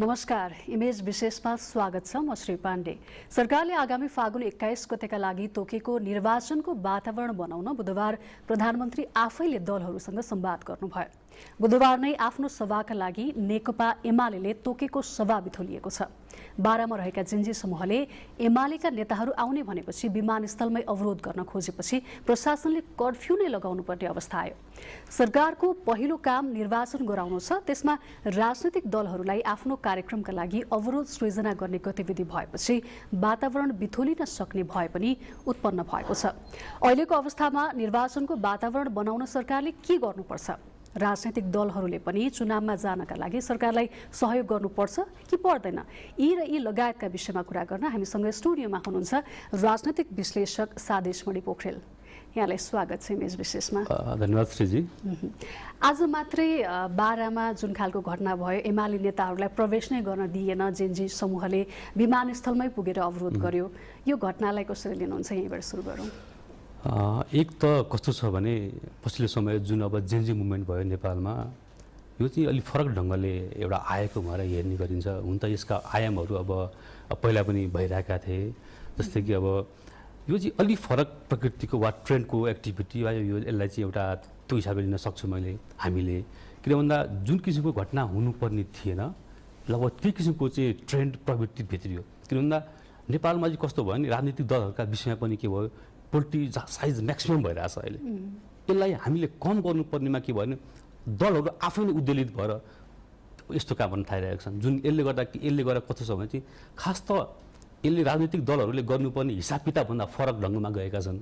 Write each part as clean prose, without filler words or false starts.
नमस्कार, इमेज विशेषमा स्वागत छ। म श्री पाण्डे। सरकारले आगामी फागुन 21 गतेका लागि तोकेको निर्वाचनको वातावरण बनाउन बुधबार प्रधानमन्त्री आफैले दलहरूसँग संवाद गर्नुभयो। बुधबार नै आफ्नो सभाका लागि नेकपा एमाले तोकेको सभा बिथोलिएको छ। बारामा रहेका जिन्जी समूहले एमालेका नेताहरू आउने भनेपछि विमानस्थलमै अवरोध गर्न खोजेपछि प्रशासनले कर्फ्यू नै लगाउनु पर्ने अवस्था आयो। सरकारको पहिलो काम निर्वाचन गराउनु छ, त्यसमा राजनैतिक दलहरूलाई आफ्नो कार्यक्रमका लागि अवरोध सृजना गर्ने गतिविधि भएपछि वातावरण बिथोलिन सक्ने भए पनि उत्पन्न भएको छ। अहिलेको अवस्थामा निर्वाचनको वातावरण बनाउन सरकारले के गर्नुपर्छ? राजनैतिक दलहरूले पनि चुनावमा जानका लागि सरकारलाई सहयोग गर्नुपर्छ कि पर्दैन? यी लगायतका विषयमा कुरा गर्न हामीसँग स्टुडियोमा हुनुहुन्छ राजनैतिक विश्लेषक सादेश मणि पोखरेल। यहाँलाई स्वागत छ इमेज विशेषमा। धन्यवाद श्रीजी। आज मात्रै बारामा जुन खालको घटना भयो, एमाले नेताहरूलाई प्रवेश नै गर्न दिएन, जेन्जी समूहले विमानस्थलमै पुगेर अवरोध गर्यो, यो घटनालाई कसरी लिनुहुन्छ? यहीँबाट सुरु गरौँ। एक त कस्तो छ भने पछिल्लो समय जुन अब जेन्जी मुभमेन्ट भयो नेपालमा, यो चाहिँ अलिक फरक ढङ्गले एउटा आएको भएर हेर्ने गरिन्छ। हुन त यसका आयामहरू अब पहिला पनि भइरहेका थिए, जस्तै कि अब यो चाहिँ अलिक फरक प्रकृतिको वा ट्रेन्डको एक्टिभिटी वा यसलाई चाहिँ एउटा त्यो हिसाबले लिन सक्छु हामीले। किन भन्दा जुन किसिमको घटना हुनुपर्ने थिएन, लगभग त्यो किसिमको चाहिँ ट्रेन्ड प्रवृत्ति भित्रियो। किन भन्दा नेपालमा चाहिँ कस्तो भयो भने राजनीतिक दलहरूका विषयमा पनि के भयो, पोलिटिक साइज म्याक्सिमम भइरहेछ अहिले। यसलाई हामीले कम गर्नुपर्नेमा के भयो भने दलहरू आफै नै उद्वेलित भएर यस्तो काम गर्न थालिरहेका छन्। जुन यसले गर्दा कस्तो छ भने चाहिँ खास त यसले राजनीतिक दलहरूले गर्नुपर्ने हिसाब किताबभन्दा फरक ढङ्गमा गएका छन्।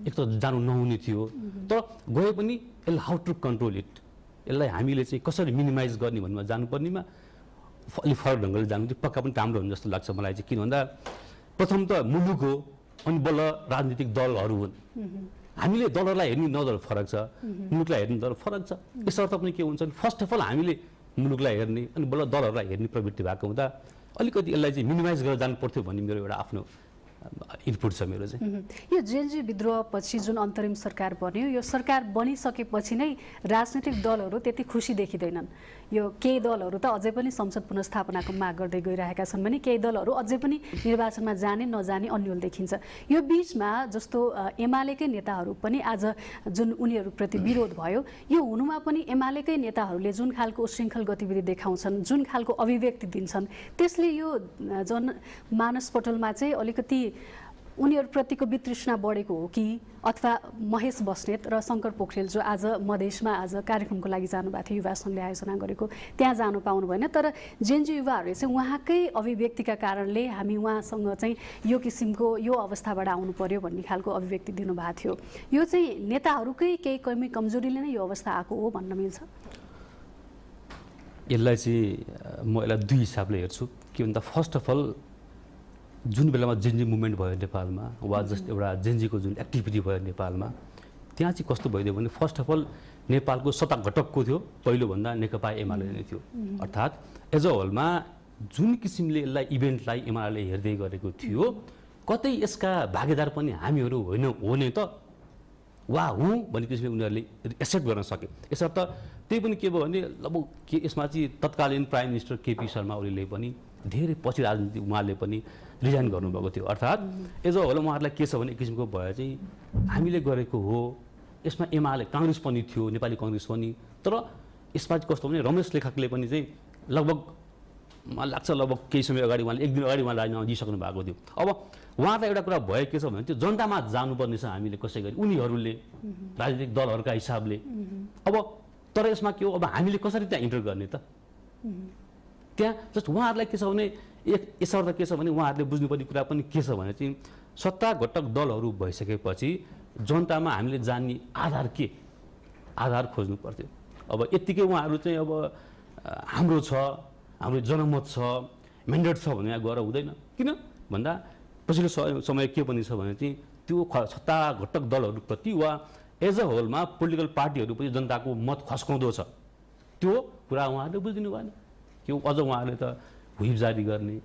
एक त जानु नहुने थियो, तर गए पनि यसलाई हाउ टु कन्ट्रोल इट, यसलाई हामीले चाहिँ कसरी मिनिमाइज गर्ने भन्नेमा जानुपर्नेमा अलिक फरक ढङ्गले जानु चाहिँ पक्का पनि राम्रो हुन्छ जस्तो लाग्छ मलाई चाहिँ। किन भन्दा प्रथम त मुलुक हो, अनि बल्ल राजनीतिक दलहरू हुन्। हामीले दलहरूलाई हेर्ने नजर फरक छ, मुलुकलाई हेर्ने नजर फरक छ। यसर्थ पनि के हुन्छ भने फर्स्ट अफ अल हामीले मुलुकलाई हेर्ने अनि बल्ल दलहरूलाई हेर्ने प्रवृत्ति भएको हुँदा अलिकति यसलाई चाहिँ मिनिमाइज गरेर जानु पर्थ्यो भन्ने मेरो एउटा आफ्नो इनपुट छ मेरो चाहिँ। यो जेन्जी विद्रोहपछि जुन अन्तरिम सरकार बन्यो, यो सरकार बनिसकेपछि नै राजनैतिक दलहरू त्यति खुसी देखिँदैनन्। यो केही दलहरू त अझै पनि संसद पुनर्स्थापनाको माग गर्दै गइरहेका छन् भने केही दलहरू अझै पनि निर्वाचनमा जाने नजाने अन्यल देखिन्छ। यो बीचमा जस्तो एमालेकै नेताहरू पनि आज जुन उनीहरूप्रति विरोध भयो, यो हुनुमा पनि एमालेकै नेताहरूले जुन खालको उशृङ्खल गतिविधि देखाउँछन्, जुन खालको अभिव्यक्ति दिन्छन्, त्यसले यो जनमानसपटलमा चाहिँ अलिकति उनीहरूप्रतिको वितृष्णा बढेको हो कि? अथवा महेश बस्नेत र शङ्कर पोखरेल जो आज मधेसमा आज कार्यक्रमको लागि जानुभएको थियो, युवा सङ्घले आयोजना गरेको, त्यहाँ जानु पाउनु भएन, तर जेन्जी युवाहरूले चाहिँ उहाँकै अभिव्यक्तिका कारणले हामी उहाँसँग चाहिँ यो किसिमको यो अवस्थाबाट आउनु पर्यो भन्ने खालको अभिव्यक्ति दिनुभएको थियो। यो चाहिँ नेताहरूकै केही कमी कमजोरीले नै यो अवस्था आएको हो भन्न मिल्छ? यसलाई चाहिँ म यसलाई दुई हिसाबले हेर्छु। के भन्दा फर्स्ट अफ अल जुन बेलामा जेन्जी मुभमेन्ट भयो नेपालमा वा जस्ट एउटा जेन्जीको जुन एक्टिभिटी भयो नेपालमा, त्यहाँ चाहिँ कस्तो भइदियो भने फर्स्ट अफ अल नेपालको सत्ता घटकको थियो पहिलोभन्दा नेकपा एमाले नै थियो। अर्थात् एज अ होलमा जुन किसिमले यसलाई इभेन्टलाई एमाले हेर्दै गरेको थियो, कतै यसका भागीदार पनि हामीहरू हो नै त वा हुँ भन्ने किसिमले उनीहरूले एक्सेप्ट गर्न सके। यसर्थ त्यही पनि के भयो भने लगभग के यसमा चाहिँ तत्कालीन प्राइम मिनिस्टर केपी शर्मा ओलीले पनि धेरै पछि राजनीति उहाँले पनि रिजाइन गर्नुभएको थियो। अर्थात् एज अ होल उहाँहरूलाई के छ भने एक किसिमको भयो चाहिँ हामीले गरेको हो, यसमा एमाले काङ्ग्रेस पनि थियो, नेपाली काङ्ग्रेस पनि, तर यसमा चाहिँ कस्तो भने रमेश लेखकले पनि चाहिँ लगभग मलाई लाग्छ लगभग केही समय अगाडि उहाँले एक दिन अगाडि उहाँ राजीनामा दिइसक्नु भएको थियो। अब उहाँलाई एउटा कुरा भयो के छ भने त्यो जनतामा जानुपर्ने छ हामीले कसै गरी, उनीहरूले राजनीतिक दलहरूका हिसाबले। अब तर यसमा के हो, अब हामीले कसरी त्यहाँ इन्टर गर्ने त? त्यहाँ जस्ट उहाँहरूलाई के छ भने यसर्थ के छ भने उहाँहरूले बुझ्नुपर्ने कुरा पनि के छ भने चाहिँ सत्ता घटक दलहरू भइसकेपछि जनतामा हामीले जान्ने आधार के, आधार खोज्नु पर्थ्यो। अब यत्तिकै उहाँहरू चाहिँ अब हाम्रो छ, हाम्रो जनमत छ, म्यान्डेट छ भने यहाँ गएर हुँदैन। किन भन्दा पछिल्लो समय के पनि छ भने चाहिँ त्यो सत्ता घटक दलहरूप्रति वा एज अ होलमा पोलिटिकल पार्टीहरूप्रति जनताको मत खस्काउँदो छ, त्यो कुरा उहाँहरूले बुझिदिनु भएन। के अझ उहाँहरूले त व्हिप जारी गर्ने,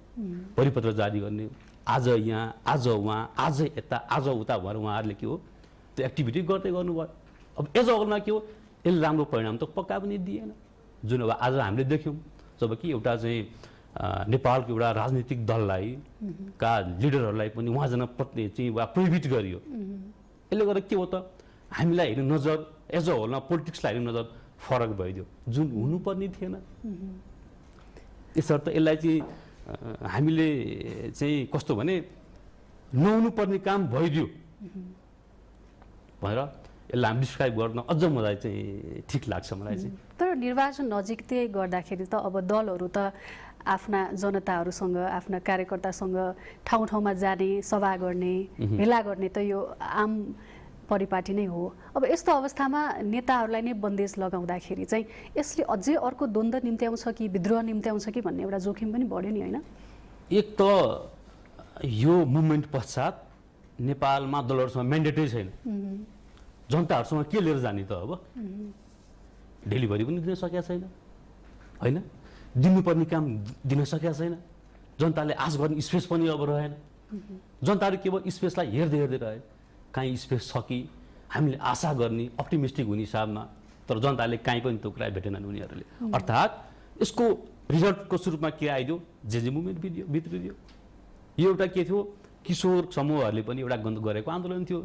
परिपत्र जारी गर्ने, आज यहाँ आज उहाँ आज यता आज उता भएर उहाँहरूले के हो त्यो एक्टिभिटी गर्दै गर्नुभयो। अब एज अ होलमा के हो यसले राम्रो परिणाम त पक्का पनि दिएन। जुन अब आज हामीले देख्यौँ जब कि एउटा चाहिँ नेपालको एउटा राजनीतिक दललाई का लिडरहरूलाई पनि उहाँ जान चाहिँ वा प्रोहिबिट गरियो। यसले गर्दा के हो त हामीलाई हेर्ने नजर एज अ होलमा पोलिटिक्सलाई हेर्ने नजर फरक भइदियो जुन हुनुपर्ने थिएन। यसर्थ यसलाई चाहिँ हामीले चाहिँ कस्तो भने नहुनुपर्ने काम भइदियो भनेर यसलाई हामी डिस्क्राइब गर्न अझ मलाई चाहिँ ठिक लाग्छ मलाई चाहिँ। तर निर्वाचन नजिकै गर्दाखेरि त अब दलहरू त आफ्ना जनताहरूसँग आफ्ना कार्यकर्तासँग ठाउँ ठाउँमा जाने सभा गर्ने भेला गर्ने त यो आम परिपाटी नै हो। अब यस्तो अवस्थामा नेताहरूलाई नै बन्देज लगाउँदाखेरि चाहिँ यसले अझै अर्को द्वन्द्व निम्त्याउँछ कि विद्रोह निम्त्याउँछ कि भन्ने एउटा जोखिम पनि बढ्यो नि होइन। एक त यो मुभमेन्ट पश्चात नेपालमा दलहरूसँग म्यान्डेटै छैन, जनताहरूसँग के लिएर जाने त अब डेलिभरी पनि दिन सकेका छैन होइन, दिनुपर्ने काम दिन सकेका छैन, जनताले आश गर्ने स्पेस पनि अब रहेन, जनताले केवल स्पेसलाई हेर्दै हेर्दै रहे, काहीँ स्पेस छ कि हामीले आशा गर्ने अप्टिमिस्टिक हुने हिसाबमा, तर जनताले काहीँ पनि त्यो कुरा भेटेनन् उनीहरूले। अर्थात् यसको रिजल्टको स्वरूपमा के आइदियो, जे मुभमेन्ट भित्रिदियो। यो एउटा के थियो, किशोर समूहहरूले पनि एउटा गरेको आन्दोलन थियो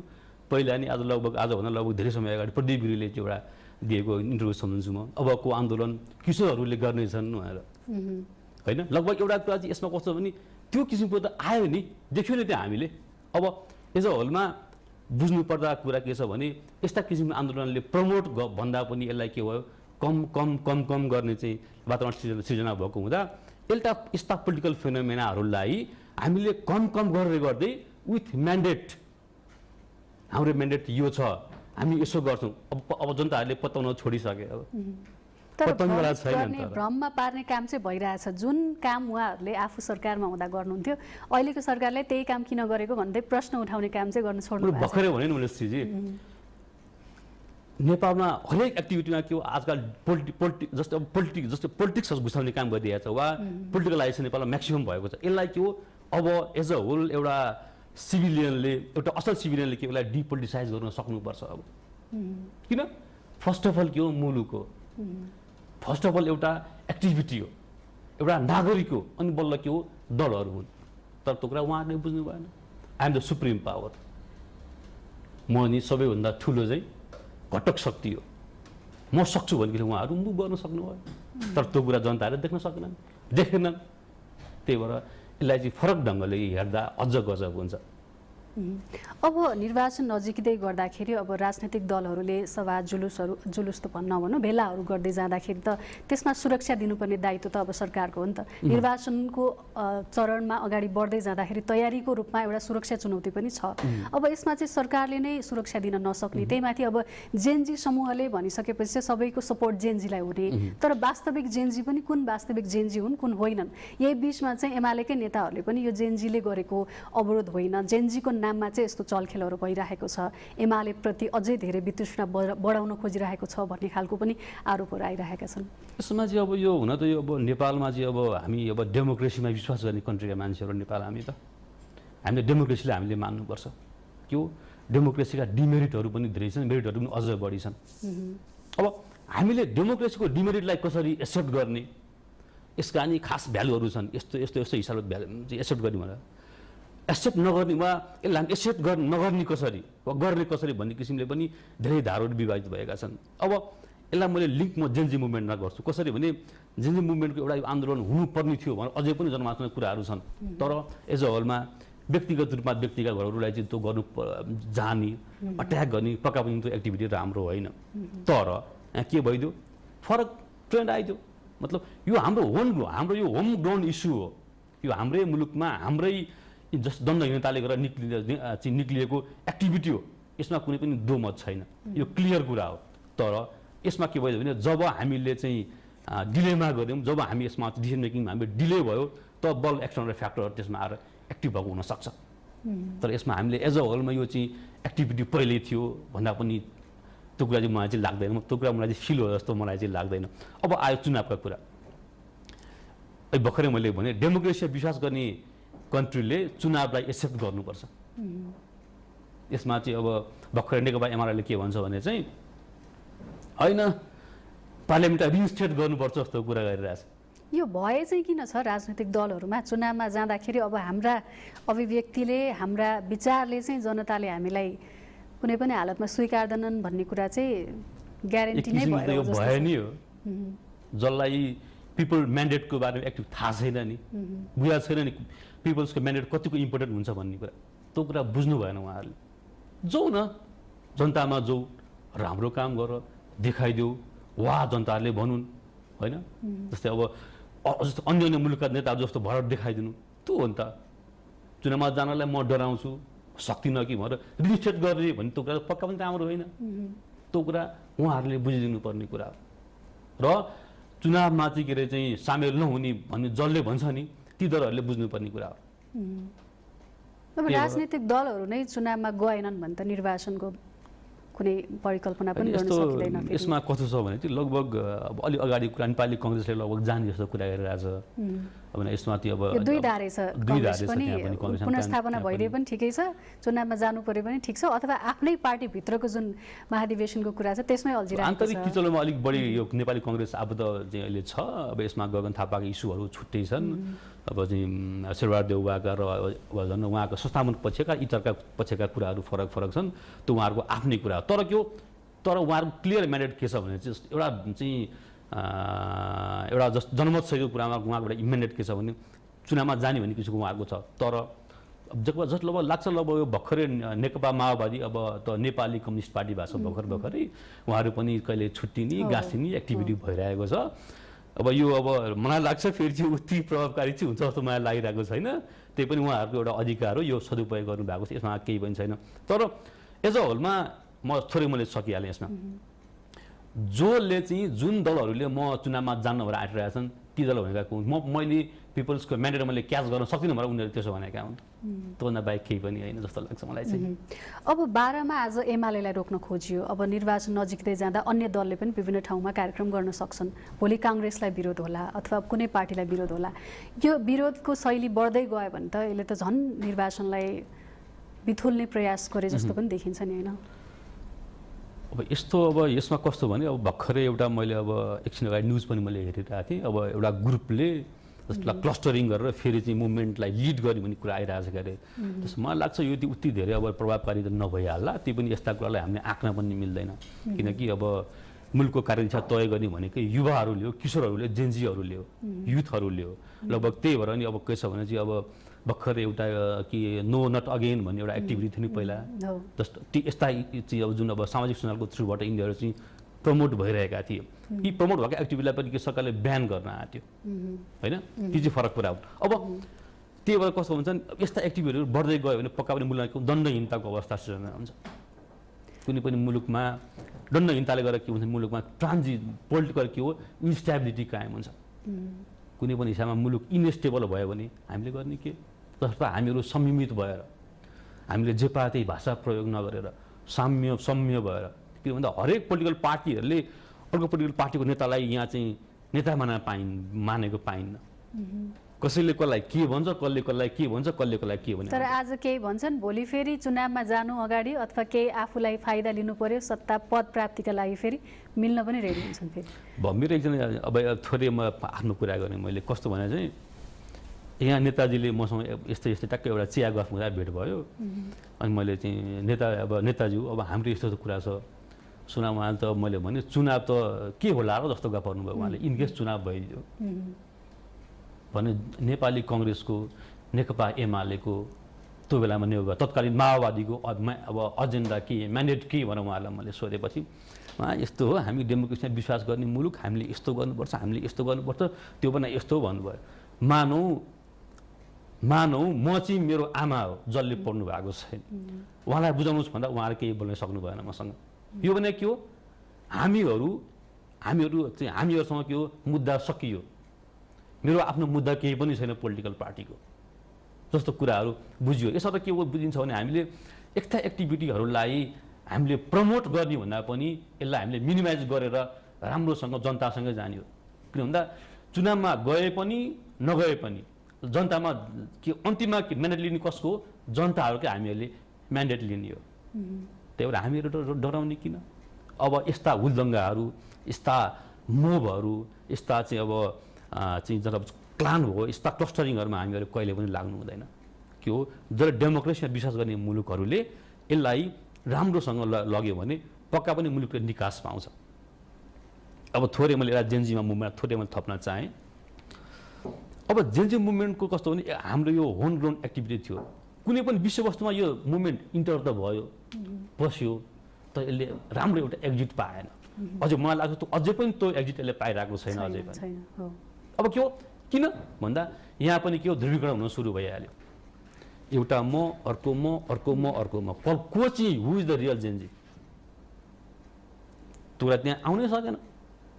पहिला नि। आजभन्दा लगभग धेरै समय अगाडि प्रदीप गिरीले चाहिँ एउटा दिएको इन्टरभ्यू सम्झन्छु म, अबको आन्दोलन किशोरहरूले गर्नेछन् भनेर होइन। लगभग एउटा कुरा चाहिँ यसमा कस्तो भने त्यो किसिमको त आयो नि, देख्यो नि त्यहाँ हामीले। अब एज अ होलमा बुझ्नुपर्दा कुरा के छ भने यस्ता किसिमको आन्दोलनले प्रमोट भन्दा पनि यसलाई के भयो कम कम कम कम गर्ने चाहिँ वातावरण सृजना भएको हुँदा यस्ता पोलिटिकल फेनोमेनाहरूलाई हामीले कम कम गरेर गर्दै विथ म्यान्डेट, हाम्रो म्यान्डेट यो छ, हामी यसो गर्छौँ। अब जनताहरूले पत्ताउन छोडिसके। अब तर भ्रममा पार्ने काम चाहिँ भइरहेछ। जुन काम उहाँहरूले आफू सरकारमा हुँदा गर्नुहुन्थ्यो अहिलेको सरकारले त्यही काम किन गरेको भन्दै प्रश्न उठाउने काम चाहिँ गर्न छोड्नु भएको छ। भर्खरै भने नि श्रीजी, नेपालमा हरेक एक्टिभिटीमा के हो आजकल जस्तो पोलिटिक्स घुसाउने काम गरिरहेको छ वा पोलिटिकलाइजेसन नेपालमा म्याक्सिमम भएको छ। यसलाई के हो अब एज अ होल एउटा सिभिलियनले, एउटा असल सिभिलियनले के यसलाई डिपोलिटिसाइज गर्न सक्नुपर्छ। अब किन फर्स्ट अफ अल के हो मुलुक हो, फर्स्ट अफ अल एउटा एक्टिभिटी हो, एउटा नागरिक हो, अनि बल्ल के हो दलहरू हुन्। तर त्यो कुरा उहाँहरूले बुझ्नु भएन। I am the supreme power, म नि सबैभन्दा ठुलो चाहिँ घटक शक्ति हो, म सक्छु भनेदेखि उहाँहरू मुभ गर्न सक्नु भयो। तर त्यो कुरा जनताहरूले देख्न देखेनन्। त्यही भएर यसलाई चाहिँ फरक ढङ्गले हेर्दा अझ गजब हुन्छ। अब निर्वाचन नजिकै गर्दाखेरि अब राजनैतिक दलहरूले सभा जुलुस त नभनौँ भेलाहरू गर्दै जाँदाखेरि त त्यसमा सुरक्षा दिनुपर्ने दायित्व त अब सरकारको हो नि त। निर्वाचनको चरणमा अगाडि बढ्दै जाँदाखेरि तयारीको रूपमा एउटा सुरक्षा चुनौती पनि छ। अब यसमा चाहिँ सरकारले नै सुरक्षा दिन नसक्ने, त्यही माथि अब जेनजी समूहले भनिसकेपछि चाहिँ सबैको सपोर्ट जेनजीलाई हुने, तर वास्तविक जेनजी पनि कुन वास्तविक जेनजी हुन् कुन होइनन्, यही बिचमा चाहिँ एमालेकै नेताहरूले पनि यो जेनजीले गरेको अवरोध होइन, जेनजीको नाममा चाहिँ यस्तो चलखेलहरू भइरहेको छ, एमाले प्रति अझै धेरै वितृष्णा बढाउन खोजिरहेको छ भन्ने खालको पनि आरोपहरू आइरहेका छन्। यसमा चाहिँ अब यो हुन त यो अब नेपालमा चाहिँ अब हामी अब डेमोक्रेसीमा विश्वास गर्ने कन्ट्रीका मान्छेहरू नेपाल हामीले डेमोक्रेसीलाई हामीले मान्नुपर्छ। के हो डेमोक्रेसीका डिमेरिटहरू पनि धेरै छन्, मेरिटहरू पनि अझ बढी छन्। अब हामीले डेमोक्रेसीको डिमेरिटलाई कसरी एक्सेप्ट गर्ने, यसका नि खास भ्यालुहरू छन्। यस्तो हिसाबले एक्सेप्ट गर्ने भनेर एक्सेप्ट नगर्ने वा यसलाई हामी एक्सेप्ट नगर्ने कसरी वा गर्ने कसरी भन्ने किसिमले पनि धेरै धाराहरू विभाजित भएका छन्। अब यसलाई मैले लिङ्क म जेनजी मुभमेन्टमा गर्छु। कसरी भने जेनजी मुभमेन्टको एउटा आन्दोलन हुनुपर्ने थियो भनेर अझै पनि जनमानसमा कुराहरू छन्। तर एज अ होलमा व्यक्तिगत रूपमा व्यक्तिका घरहरूलाई चाहिँ त्यो गर्नु जाने अट्याक गर्ने पक्का पनि त्यो एक्टिभिटी राम्रो होइन। तर के भइदियो फरक ट्रेन्ड आइदियो। मतलब यो हाम्रो यो होम ग्राउन्ड इस्यु हो, यो हाम्रै मुलुकमा हाम्रै जस्तो द्वन्द्वहीनताले गर्दा निक्लिएको एक्टिभिटी हो, यसमा कुनै पनि दोमत छैन, यो क्लियर कुरा हो। तर यसमा के भयो भने जब हामीले चाहिँ डिलेमा गऱ्यौँ, जब हामी यसमा डिसिजन मेकिङमा हामी डिले भयो त बल एक्सटर्नल फ्याक्टरहरू त्यसमा आएर एक्टिभ भएको हुनसक्छ। तर यसमा हामीले एज अ होलमा यो चाहिँ एक्टिभिटी पहिल्यै थियो भन्दा पनि त्यो कुरा चाहिँ मलाई चाहिँ लाग्दैन। त्यो कुरा मलाई चाहिँ फिल हो जस्तो मलाई चाहिँ लाग्दैन। अब आयो चुनावका कुरा। भर्खरै मैले भने डेमोक्रेसीमा विश्वास गर्ने कन्ट्रीले चुनावलाई एक्सेप्ट गर्नुपर्छ। यसमा चाहिँ अब भर्खरै नेकपा एमाले के भन्छ भने चाहिँ होइन पार्लियामेन्टलाई रिइन्स्टेट गर्नुपर्छ जस्तो कुरा गरिरहेछ। यो भए चाहिँ किन छ राजनीतिक दलहरूमा चुनावमा जाँदाखेरि अब हाम्रा अभिव्यक्तिले हाम्रा विचारले चाहिँ जनताले हामीलाई कुनै पनि हालतमा स्वीकार्दैनन् भन्ने कुरा चाहिँ ग्यारेन्टी नै भयो भयो नि हो जसलाई पिपल म्यान्डेटको बारेमा एक्टिभ थाहा छैन नि बुझाएको छैन नि पिपल्सको म्यान्डेट कतिको इम्पोर्टेन्ट हुन्छ भन्ने कुरा त्यो कुरा बुझ्नु भएन उहाँहरूले जाऊ न जनतामा जाऊ राम्रो काम गर देखाइदेऊ वा जनताहरूले भनुन् होइन जस्तै अब जस्तो अन्य अन्य मुलुकका नेताहरू जस्तो भएर देखाइदिनु त्यो हो नि त चुनावमा जानलाई म डराउँछु सक्दिनँ कि भनेर रिजिस्ट्रेट गर्ने भन्ने त्यो कुरा पक्का पनि राम्रो होइन त्यो कुरा उहाँहरूले बुझिदिनु पर्ने कुरा हो र चुनावमा चाहिँ के अरे चाहिँ सामेल नहुने भन्ने जसले भन्छ नि ती दलहरूले बुझ्नुपर्ने कुरा हो अब राजनीतिक दलहरू नै चुनावमा गएनन् भने त निर्वाचनको कुनै परिकल्पना पनि गर्न सकिँदैन यसमा कस्तो छ भने चाहिँ लगभग अब अलि अगाडि कुरा नेपाली कङ्ग्रेसले लगभग जाने जस्तो कुरा गरिरहेछ अब यसमा त्यो अब दुई धारे छ कङ्ग्रेस पनि पुनर्स्थापना भइदिए पनि ठिकै छ चुनावमा जानु पर्यो पनि ठिक छ अथवा आफ्नै पार्टीभित्रको जुन महाधिवेशनको कुरा छ त्यसमै अल्झिरहेको छ आन्तरिक किचलोमा अलिक बढी यो नेपाली कङ्ग्रेस आबद्ध चाहिँ अहिले छ अब यसमा गगन थापाको इस्युहरू छुट्टै छन् अब चाहिँ शेरबहादुर देउवाका र झन् उहाँको संस्थापन पक्षका इतरका पक्षका कुराहरू फरक फरक छन् त्यो उहाँहरूको आफ्नै कुरा हो तर उहाँहरूको क्लियर म्यान्डेट के छ भने चाहिँ एउटा चाहिँ एउटा जनमत सहितको कुरामा उहाँको एउटा म्यान्डेट के छ भने चुनावमा जाने भन्ने किसिमको उहाँहरूको छ तर जसले अब लाग्छ अब यो भर्खरै नेकपा माओवादी अब त नेपाली कम्युनिस्ट पार्टी भएको छ भर्खरै उहाँहरू पनि कहिले छुट्टिने गाँसिने एक्टिभिटी भइरहेको छ अब यो अब मलाई लाग्छ फेरि चाहिँ उति प्रभावकारी चाहिँ हुन्छ जस्तो मलाई लागिरहेको छैन त्यही पनि उहाँहरूको एउटा अधिकार हो यो सदुपयोग गर्नुभएको छ यसमा केही पनि छैन तर एज अ होलमा म थोरै मैले सकिहालेँ यसमा जसले चाहिँ जुन दलहरूले म चुनावमा जान्न भएर आइरहेछन् ती दल भनेका मैले पिपल्सको म्यान्डेट मैले क्याच गर्न सक्दिनँ भनेर उनीहरू त्यसो भनेका हुन् त्योभन्दा बाहेक केही पनि होइन जस्तो लाग्छ मलाई चाहिँ अब 12मा आज एमालेलाई रोक्न खोजियो अब निर्वाचन नजिकै जाँदा अन्य दलले पनि विभिन्न ठाउँमा कार्यक्रम गर्न सक्छन् भोलि काङ्ग्रेसलाई विरोध होला अथवा कुनै पार्टीलाई विरोध होला यो विरोधको शैली बढ्दै गयो भने त यसले त झन् निर्वाचनलाई बिथुल्ने प्रयास गरे जस्तो पनि देखिन्छ नि होइन अब यस्तो अब यसमा कस्तो भने अब भर्खरै एउटा मैले अब एकछिन अगाडि न्युज पनि मैले हेरिरहेको थिएँ अब एउटा ग्रुपले जसलाई क्लस्टरिङ गरेर फेरि चाहिँ मुभमेन्टलाई लिड गर्ने भन्ने कुरा आइरहेको छ क्या अरे त्यसमा मलाई लाग्छ यो उति धेरै अब प्रभावकारी त नभइहाल्ला ती पनि यस्ता कुरालाई हामीले आँक्न पनि मिल्दैन किनकि अब मुलुकको कार्यदिशा तय गर्ने भनेकै युवाहरूले हो किशोरहरूले जेन्जीहरूले हो युथहरूले हो लगभग त्यही भएर नि अब के छ भने चाहिँ अब भर्खरै एउटा कि नो नट अगेन भन्ने एउटा एक्टिभिटी थियो नि पहिला जस्तो यस्ता चाहिँ अब जुन अब सामाजिक सञ्जालको थ्रुबाट यिनीहरू चाहिँ प्रमोट भइरहेका थिए यी प्रमोट भएको एक्टिभिटीलाई पनि के सरकारले ब्यान गर्न आँट्यो होइन त्यो चाहिँ फरक कुरा हो अब त्यही भएर कस्तो हुन्छ यस्ता एक्टिभिटीहरू बढ्दै गयो भने पक्का पनि मुलुकमा दण्डहीनताको अवस्था सृजना हुन्छ कुनै पनि मुलुकमा दण्डहीनताले गर्दा के हुन्छ मुलुकमा पोलिटिकल के हो इन्स्टेबिलिटी कायम हुन्छ कुनै पनि हिसाबमा मुलुक इनस्टेबल भयो भने हामीले गर्ने के जस्तो हामीहरू संयमित भएर हामीले जे पाए त्यही भाषा प्रयोग नगरेर सम्य भएर के भन्दा हरेक पोलिटिकल पार्टीहरूले अर्को पोलिटिकल पार्टीको नेतालाई यहाँ चाहिँ नेता मानेको पाइन्न कसैले कसलाई के भन्छ कसले कसलाई के भन्छ कसले कसलाई के भन्छ तर आज केही भन्छन् भोलि फेरि चुनावमा जानु अगाडि अथवा केही आफूलाई फाइदा लिनु पर्यो सत्ता पद प्राप्तिका लागि फेरि मिल्न पनि रेडी हुन्छन् फेरि मेरो एकजना अब थोरै म आफ्नो कुरा गर्ने मैले कस्तो भने चाहिँ यहाँ नेताजीले मसँग यस्तै यस्तै टक्कै एउटा चिया गफ हुँदा भेट भयो अनि मैले चाहिँ नेताज्यू अब हाम्रो यस्तो कुरा छ चुनावमा त मैले भने चुनाव त के होला र जस्तो गफ गर्नुभयो उहाँले इनकेस चुनाव भइदियो भने नेपाली कङ्ग्रेसको नेकपा एमालेको त्यो बेलामा तत्कालीन माओवादीको अब एजेन्डा के म्यान्डेट के भनेर उहाँलाई मैले सोधेपछि उहाँ यस्तो हो हामी डेमोक्रेसीमा विश्वास गर्ने मुलुक हामीले यस्तो गर्नुपर्छ हामीले यस्तो गर्नुपर्छ त्यो पनि यस्तो भन्नुभयो मानौ म चाहिँ मेरो आमा हो जसले पढ्नु भएको छैन उहाँलाई बुझाउनुहोस् भन्दा उहाँले केही बोल्न सक्नु भएन मसँग यो भने के हो हामीहरूसँग के हो मुद्दा सकियो मेरो आफ्नो मुद्दा केही पनि छैन पोलिटिकल पार्टीको जस्तो कुराहरू बुझियो यसबाट के बुझिन्छ भने हामीले यस्ता एक्टिभिटीहरूलाई हामीले प्रमोट गर्ने भन्दा पनि यसलाई हामीले मिनिमाइज गरेर राम्रोसँग जनतासँगै जाने हो किन भन्दा चुनावमा गए पनि नगए पनि जनतामा के अन्तिममा म्यान्डेट लिने कसको जनताहरूकै हामीहरूले म्यान्डेट लिने हो त्यही भएर हामीहरू डराउने किन अब यस्ता हुलदङ्गाहरू यस्ता मोभहरू यस्ता चाहिँ अब चाहिँ जब क्लान हो यस्ता क्लस्टरिङहरूमा हामीहरू कहिले पनि लाग्नु हुँदैन। के हो जब डेमोक्रेसीमा विश्वास गर्ने मुलुकहरूले यसलाई राम्रोसँग लग्यो भने पक्का पनि मुलुकले निकास पाउँछ। अब थोरै मैले एउटा जेन्जीमा मुभमेन्ट थोरै मैले थप्न चाहेँ। अब जेन्जी मुभमेन्टको कस्तो भने हाम्रो यो होम ग्राउन्ड एक्टिभिटी थियो। कुनै पनि विषयवस्तुमा यो मुभमेन्ट इन्टर त भयो बस्यो तर यसले राम्रो एउटा एक्जिट पाएन। अझै मलाई लाग्छ अझै पनि त्यो एक्जिट यसले पाइरहेको छैन अझै पनि। अब के हो किन भन्दा यहाँ पनि के हो ध्रुवीकरण हुन सुरु भइहाल्यो। एउटा म अर्को म अर्को म अर्को म को चाहिँ हु इज द रियल जेन्जी त्यो त्यहाँ आउनै सकेन।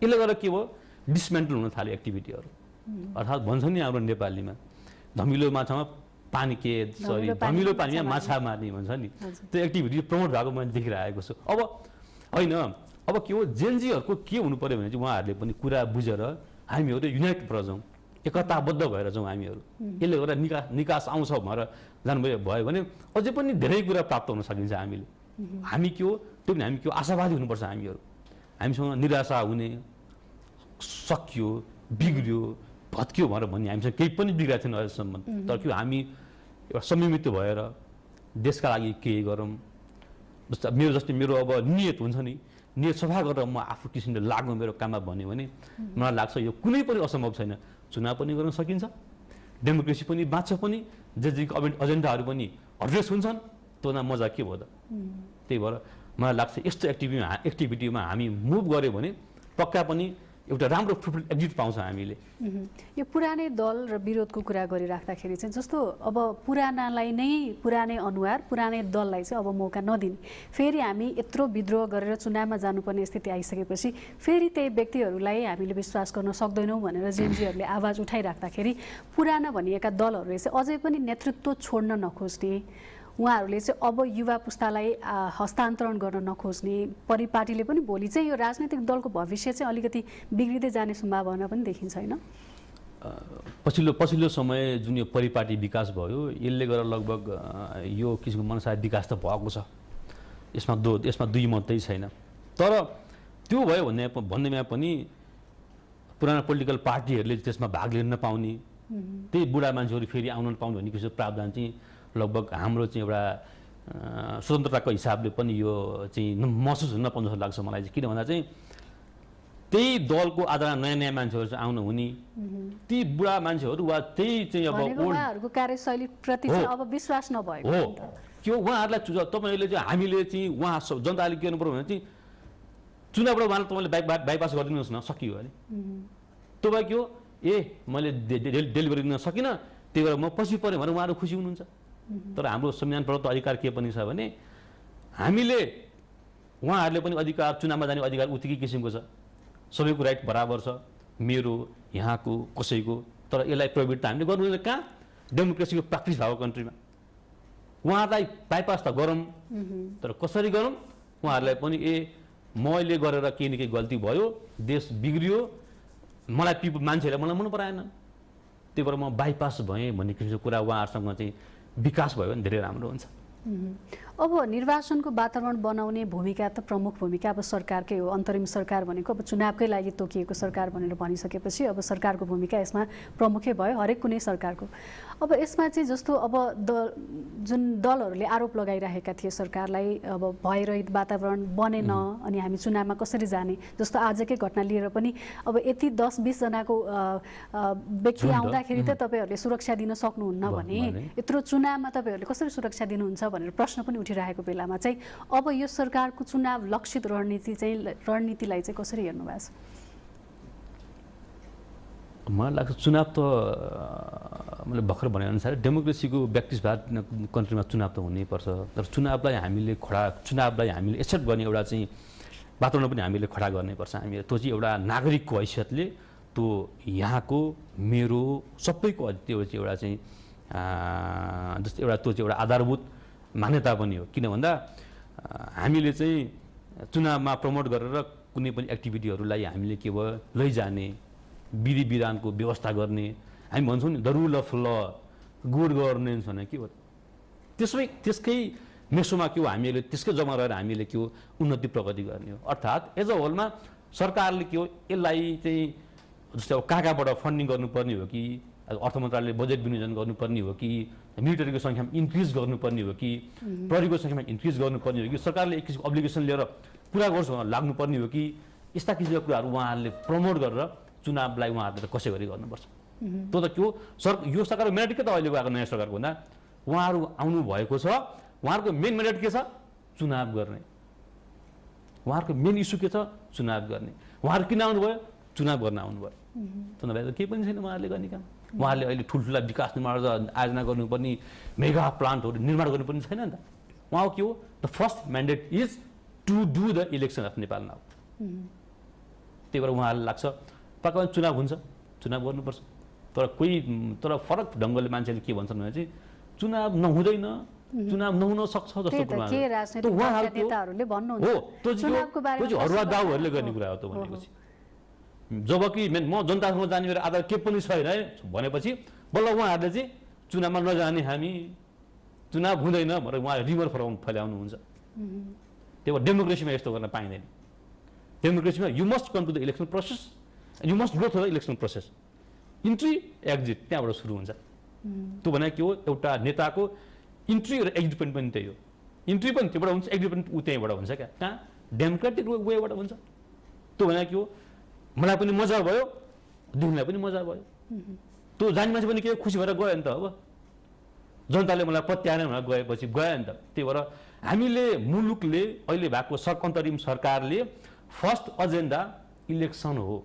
यसले गर्दा के भयो डिसमेन्टल हुन थाल्यो एक्टिभिटीहरू। अर्थात् भन्छ नि हाम्रो नेपालीमा धमिलो माछामा पानी के धमिलो पानीमा माछा मार्ने भन्छ नि त्यो एक्टिभिटी प्रमोट भएको मैले देखिरहेको छु। अब होइन अब के हो जेन्जीहरूको के हुनु पर्यो भने चाहिँ उहाँहरूले पनि कुरा बुझेर हामीहरू युनाइट भएर जाउँ एकताबद्ध भएर जाउँ हामीहरू। यसले गर्दा निकास आउँछ भनेर जानुभयो भने अझै पनि धेरै कुरा प्राप्त हुन सकिन्छ हामीले। हामी के हो त्यो पनि हामी के हो आशावादी हुनुपर्छ हामीहरू। हामीसँग निराशा हुने सकियो बिग्रियो भत्कियो भनेर भन्ने हामीसँग केही पनि बिग्रेको थिएन अहिलेसम्म। तर के हामी एउटा संयमित भएर देशका लागि केही गरौँ। जस्तो मेरो अब नियत हुन्छ नि नियत सफा गरेर म आफू किसिमले लाग्नु मेरो काममा भन्यो भने मलाई लाग्छ यो कुनै पनि असम्भव छैन। चुनाव पनि गर्न सकिन्छ डेमोक्रेसी पनि बाँच्छ पनि जेको एजेन्डाहरू पनि एड्रेस हुन्छन् त्यो मजा के भयो त। त्यही भएर मलाई लाग्छ यस्तो एक्टिभिटीमा हामी मुभ गऱ्यो भने पक्का पनि एउटा राम्रो एक्जिट पाउँछ हामीले। यो पुरानै दल र विरोधको कुरा गरिराख्दाखेरि चाहिँ जस्तो अब पुरानालाई नै पुरानै अनुहार पुरानै दललाई चाहिँ अब मौका नदिने फेरि हामी यत्रो विद्रोह गरेर चुनावमा जानुपर्ने स्थिति आइसकेपछि फेरि त्यही व्यक्तिहरूलाई हामीले विश्वास गर्न सक्दैनौँ भनेर जेएनजीहरूले आवाज उठाइराख्दाखेरि पुराना भनिएका दलहरूले चाहिँ अझै पनि नेतृत्व छोड्न नखोज्ने उहाँहरूले चाहिँ अब युवा पुस्तालाई हस्तान्तरण गर्न नखोज्ने परिपाटीले पनि भोलि चाहिँ यो राजनैतिक दलको भविष्य चाहिँ अलिकति बिग्रिँदै जाने सम्भावना पनि देखिन्छ होइन। पछिल्लो समय जुन यो परिपाटी विकास भयो यसले गर्दा लगभग यो किसिमको मनसा विकास त भएको छ। यसमा दुई मतै छैन। तर त्यो भयो भन्दैमा पनि पुराना पोलिटिकल पार्टीहरूले त्यसमा भाग लिन नपाउने त्यही बुढा मान्छेहरू फेरि आउन नपाउने भन्ने किसिमको प्रावधान चाहिँ लगभग हाम्रो चाहिँ एउटा स्वतन्त्रताको हिसाबले पनि यो चाहिँ महसुस हुन नपाउँछ जस्तो लाग्छ मलाई चाहिँ। किन भन्दा चाहिँ त्यही दलको आधारमा नयाँ नयाँ मान्छेहरू चाहिँ आउनु हुने ती बुढा मान्छेहरू वा त्यही चाहिँ अब उहाँहरूको कार्यशैली प्रति चाहिँ अब विश्वास नभएको हो के हो उहाँहरूलाई तपाईँले चाहिँ हामीले चाहिँ उहाँ जनताले के गर्नु पर्यो भने चाहिँ चुनावबाट उहाँलाई तपाईँले बाइपास गरिदिनुहोस् न सकियो अरे त्यो भए के हो मैले डेलिभरी दिन सकिनँ त्यही भएर म पछि पऱ्यो भने उहाँहरू खुसी हुनुहुन्छ। तर हाम्रो संविधान प्रदत्त अधिकार के पनि छ भने हामीले उहाँहरूले पनि अधिकार चुनावमा जाने अधिकार उत्तिकै किसिमको छ। सबैको राइट बराबर छ मेरो यहाँको कसैको। तर यसलाई प्रविट त हामीले गर्नु कहाँ डेमोक्रेसीको प्र्याक्टिस भएको कन्ट्रीमा उहाँहरूलाई बाइपास त गरौँ तर कसरी गरौँ उहाँहरूलाई पनि मैले गरेर केही न केही गल्ती भयो देश बिग्रियो मलाई मान्छेहरूले मलाई मन पराएन त्यही भएर म बाइपास भएँ भन्ने किसिमको कुरा उहाँहरूसँग चाहिँ विकास भयो भने धेरै राम्रो हुन्छ। अब निर्वाचनको वातावरण बनाउने भूमिका त प्रमुख भूमिका अब सरकारकै हो। अन्तरिम सरकार भनेको अब चुनावकै लागि तोकिएको सरकार भनेर भनिसकेपछि अब सरकारको भूमिका यसमा प्रमुखै भयो हरेक कुनै सरकारको। अब यसमा चाहिँ जस्तो अब जुन दलहरूले आरोप लगाइरहेका थिए सरकारलाई अब भयरहित वातावरण बनेन अनि हामी चुनावमा कसरी जाने जस्तो आजकै घटना लिएर पनि अब यति 10-20 जनाको व्यक्ति आउँदाखेरि त तपाईँहरूले सुरक्षा दिन सक्नुहुन्न भने यत्रो चुनावमा तपाईँहरूले कसरी सुरक्षा दिनुहुन्छ भनेर प्रश्न पनि उठिरहेको बेलामा चाहिँ अब यो सरकारको चुनाव लक्षित रणनीतिलाई चाहिँ कसरी हेर्नु भएको छ? मलाई लाग्छ चुनाव त मैले भर्खर भनेअनुसार डेमोक्रेसीको प्र्याक्टिस भएको कन्ट्रीमा चुनाव त हुनैपर्छ। तर चुनावलाई हामीले एक्सेप्ट गर्ने एउटा चाहिँ वातावरण पनि हामीले खडा गर्नैपर्छ। हामीले त्यो चाहिँ एउटा नागरिकको हैसियतले त्यो यहाँको मेरो सबैको त्यो चाहिँ एउटा चाहिँ जस्तो एउटा त्यो चाहिँ एउटा आधारभूत मान्यता पनि हो। किन भन्दा हामीले चाहिँ चुनावमा प्रमोट गरेर कुनै पनि एक्टिभिटीहरूलाई हामीले के भयो लैजाने विधि विधानको व्यवस्था गर्ने हामी भन्छौँ नि द रुल अफ ल गुड गभर्नेन्स भने के हो त्यसकै मेसोमा के हो हामीले त्यसकै जग्गामा रहेर हामीले के हो उन्नति प्रगति गर्ने हो। अर्थात् एज अ होलमा सरकारले के हो यसलाई चाहिँ जस्तै अब कहाँबाट फन्डिङ गर्नुपर्ने हो कि अर्थ मन्त्रालयले बजेट विनियोजन गर्नुपर्ने हो कि मिलिटरीको सङ्ख्यामा इन्क्रिज गर्नुपर्ने हो कि प्रहरीको सङ्ख्यामा इन्क्रिज गर्नुपर्ने हो कि सरकारले एक किसिमको अब्लिगेसन लिएर पुरा गर्छ लाग्नुपर्ने हो कि यस्ता किसिमका कुराहरू उहाँहरूले प्रमोट गरेर चुनावलाई उहाँहरूले त कसै गरी गर्नुपर्छ। त्यो त के हो यो सरकारको मेन्डेट के त अहिलेको आएको नयाँ सरकारको भन्दा उहाँहरू आउनु भएको छ, उहाँहरूको मेन मेन्डेट के छ चुनाव गर्ने, उहाँहरूको मेन इस्यु के छ चुनाव गर्ने। उहाँहरू किन आउनुभयो चुनाव गर्न आउनुभयो, नभए त केही पनि छैन उहाँहरूले गर्ने काम। उहाँहरूले अहिले ठुल्ठुला विकास निर्माण आयोजना गर्नुपर्ने मेगा प्लान्टहरू निर्माण गर्नुपर्ने छैन नि त। उहाँको के हो the first mandate is to do the election of Nepal now. त्यही भएर उहाँहरूलाई लाग्छ पक्का चुनाव हुन्छ, चुनाव गर्नुपर्छ। तर फरक ढङ्गले मान्छेले के भन्छन् भने चाहिँ चुनाव नहुँदैन, चुनाव नहुन सक्छ जस्तो हरुवा दाउहरूले गर्ने कुरा हो त भनेपछि। जबकि म जनतासँग जाने मेरो आधार के पनि छैन है भनेपछि बल्ल उहाँहरूले चाहिँ चुनावमा नजाने हामी, चुनाव हुँदैन भनेर उहाँ रिमर फैलाउनुहुन्छ। त्यही भएर डेमोक्रेसीमा यस्तो गर्न पाइँदैन। डेमोक्रेसीमा you must come to the election process and you must go through the election process. Entry exit त्यहाँबाट सुरु हुन्छ। त्यो भने के हो एउटा नेताको इन्ट्री र एक्जिट पनि त्यही हो। इन्ट्री पनि त्योबाट हुन्छ, एक्जिट पनि त्यहीँबाट हुन्छ क्या। कहाँ डेमोक्रेटिक वेबाट हुन्छ। त्यो भने के हो मलाई पनि मजा भयो, दिनलाई पनि मजा भयो। त्यो जाने मान्छे पनि के खुसी भएर गयो नि त। अब जनताले मलाई पत्याएन भनेर गएपछि गयो नि त। त्यही भएर हामीले मुलुकले अहिले भएको अन्तरिम सरकारले फर्स्ट एजेन्डा इलेक्सन हो,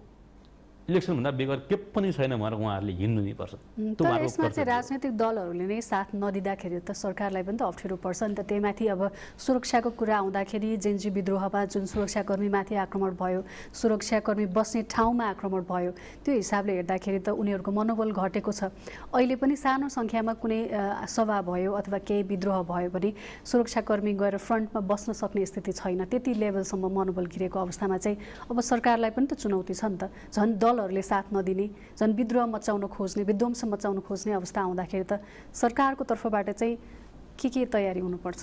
इलेक्सन भन्दा बेगर के पनि छैन भनेर उहाँहरूले हिँड्नु नै पर्छ। तर यसमा चाहिँ राजनैतिक दलहरूले नै साथ नदिँदाखेरि त सरकारलाई पनि त अप्ठ्यारो पर्छ नि त। त्यहीमाथि अब सुरक्षाको कुरा आउँदाखेरि जेन्जी विद्रोहमा जुन सुरक्षाकर्मीमाथि आक्रमण भयो, सुरक्षाकर्मी बस्ने ठाउँमा आक्रमण भयो, त्यो हिसाबले हेर्दाखेरि त उनीहरूको मनोबल घटेको छ। अहिले पनि सानो सङ्ख्यामा कुनै सभा भयो अथवा केही विद्रोह भयो भने सुरक्षाकर्मी गएर फ्रन्टमा बस्न सक्ने स्थिति छैन। त्यति लेभलसम्म मनोबल गिरेको अवस्थामा चाहिँ अब सरकारलाई पनि त चुनौती छ नि त। झन् दलहरूले साथ नदिने, झन् विद्रोह मचाउन खोज्ने, विध्वंस मचाउन खोज्ने अवस्था आउँदाखेरि त सरकारको तर्फबाट चाहिँ के तयारी हुनुपर्छ?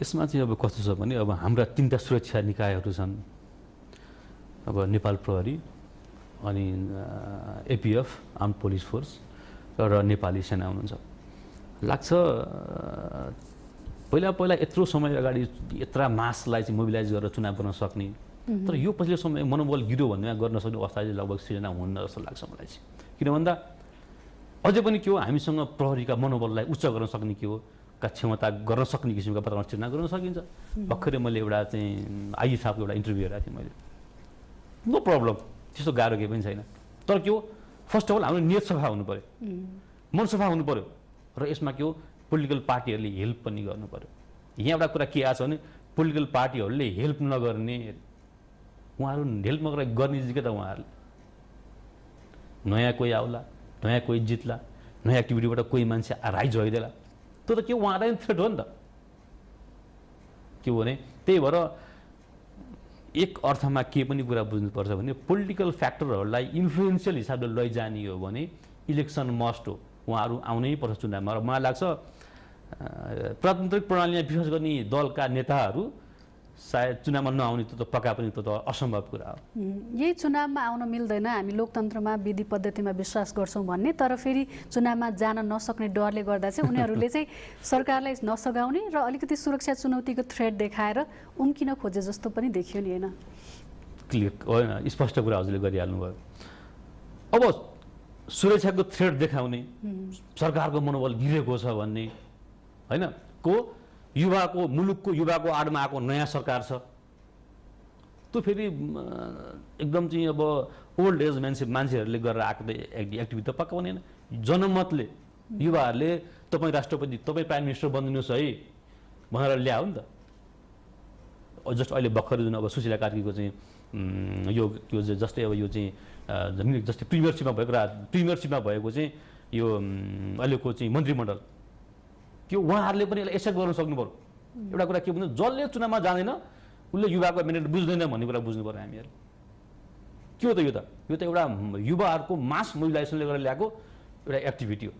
यसमा चाहिँ अब कस्तो छ भने अब हाम्रा 3टा सुरक्षा निकायहरू छन्। अब नेपाल प्रहरी, अनि एपिएफ आर्म पुलिस फोर्स र नेपाली सेना हुनुहुन्छ। लाग्छ पहिला यत्रो समय अगाडि यत्रा मासलाई चाहिँ मोबिलाइज गरेर चुनाव गर्न सक्ने, तर यो पछिल्लो समय मनोबल गिरो भन्ने गर्न सक्ने अवस्था चाहिँ लगभग सृजना हुन्न जस्तो लाग्छ मलाई चाहिँ। किन भन्दा अझै पनि के हो हामीसँग प्रहरीका मनोबललाई उच्च गर्न सक्ने के हो का क्षमता गर्न सक्ने किसिमका वातावरण सृजना गर्न सकिन्छ। भर्खरै मैले एउटा चाहिँ आइए साहबको एउटा इन्टरभ्यू हेरेको थिएँ मैले। नो प्रब्लम, त्यस्तो गाह्रो केही पनि छैन। तर के हो फर्स्ट अफ अल हाम्रो नियत सफा हुनु पऱ्यो, मन सफा हुनु पऱ्यो, र यसमा के हो पोलिटिकल पार्टीहरूले हेल्प पनि गर्नु पऱ्यो। यहाँ एउटा कुरा के आएको छ भने पोलिटिकल पार्टीहरूले हेल्प नगर्ने, उहाँहरू हेल्प गर्ने के त उहाँहरूले नयाँ कोही आउला, नयाँ कोही जित्ला, नयाँ एक्टिभिटीबाट कोही मान्छे राइज भइदिएला, त्यो त के उहाँलाई पनि थ्रेट हो नि त। के हो भने त्यही भएर एक अर्थमा के पनि कुरा बुझ्नुपर्छ भने पोलिटिकल फ्याक्टरहरूलाई इन्फ्लुएन्सियल हिसाबले लैजाने हो भने इलेक्सन मस्ट हो, उहाँहरू आउनै पर्छ चुनावमा। र मलाई लाग्छ प्रजातान्त्रिक प्रणालीमा विश्वास गर्ने दलका नेताहरू सायद चुनावमा नआउने त पक्का पनि त असम्भव कुरा हो। यही चुनावमा आउन मिल्दैन, हामी लोकतन्त्रमा विधि पद्धतिमा विश्वास गर्छौँ भन्ने, तर फेरि चुनावमा जान नसक्ने डरले गर्दा चाहिँ उनीहरूले चाहिँ सरकारलाई नसगाउने र अलिकति सुरक्षा चुनौतीको थ्रेट देखाएर उम्किन खोजे जस्तो पनि देखियो नि होइन? क्लियर होइन, स्पष्ट कुरा हजुरले गरिहाल्नु भयो। अब सुरक्षाको थ्रेट देखाउने, सरकारको मनोबल गिरेको छ भन्ने होइन, युवाको मुलुकको युवाको आडमा आएको नयाँ सरकार छ, त्यो फेरि एकदम चाहिँ अब ओल्ड एज मान्छेहरूले गरेर आएको एक्टिभिटी त पक्का हुँदैन। जनमतले युवाहरूले तपाईँ राष्ट्रपति, तपाईँ प्राइम मिनिस्टर बनिदिनुहोस् है भनेर ल्यायो नि त। जस्ट अहिले भर्खर जुन अब सुशीला कार्कीको चाहिँ यो जस्तै अब यो चाहिँ जस्तै प्रिमियरसिपमा भएको चाहिँ यो अहिलेको चाहिँ मन्त्रीमण्डल के उहाँहरूले पनि यसलाई एक्सेप्ट गर्न सक्नु पर्यो। एउटा कुरा के भन्दा जसले चुनावमा जाँदैन उसले युवाको मेन्डेट बुझ्दैन भन्ने कुरा बुझ्नु पर्यो हामीहरू। के हो त यो त एउटा युवाहरूको मास मोबिलाइजेसनले गरेर ल्याएको एउटा एक्टिभिटी हो।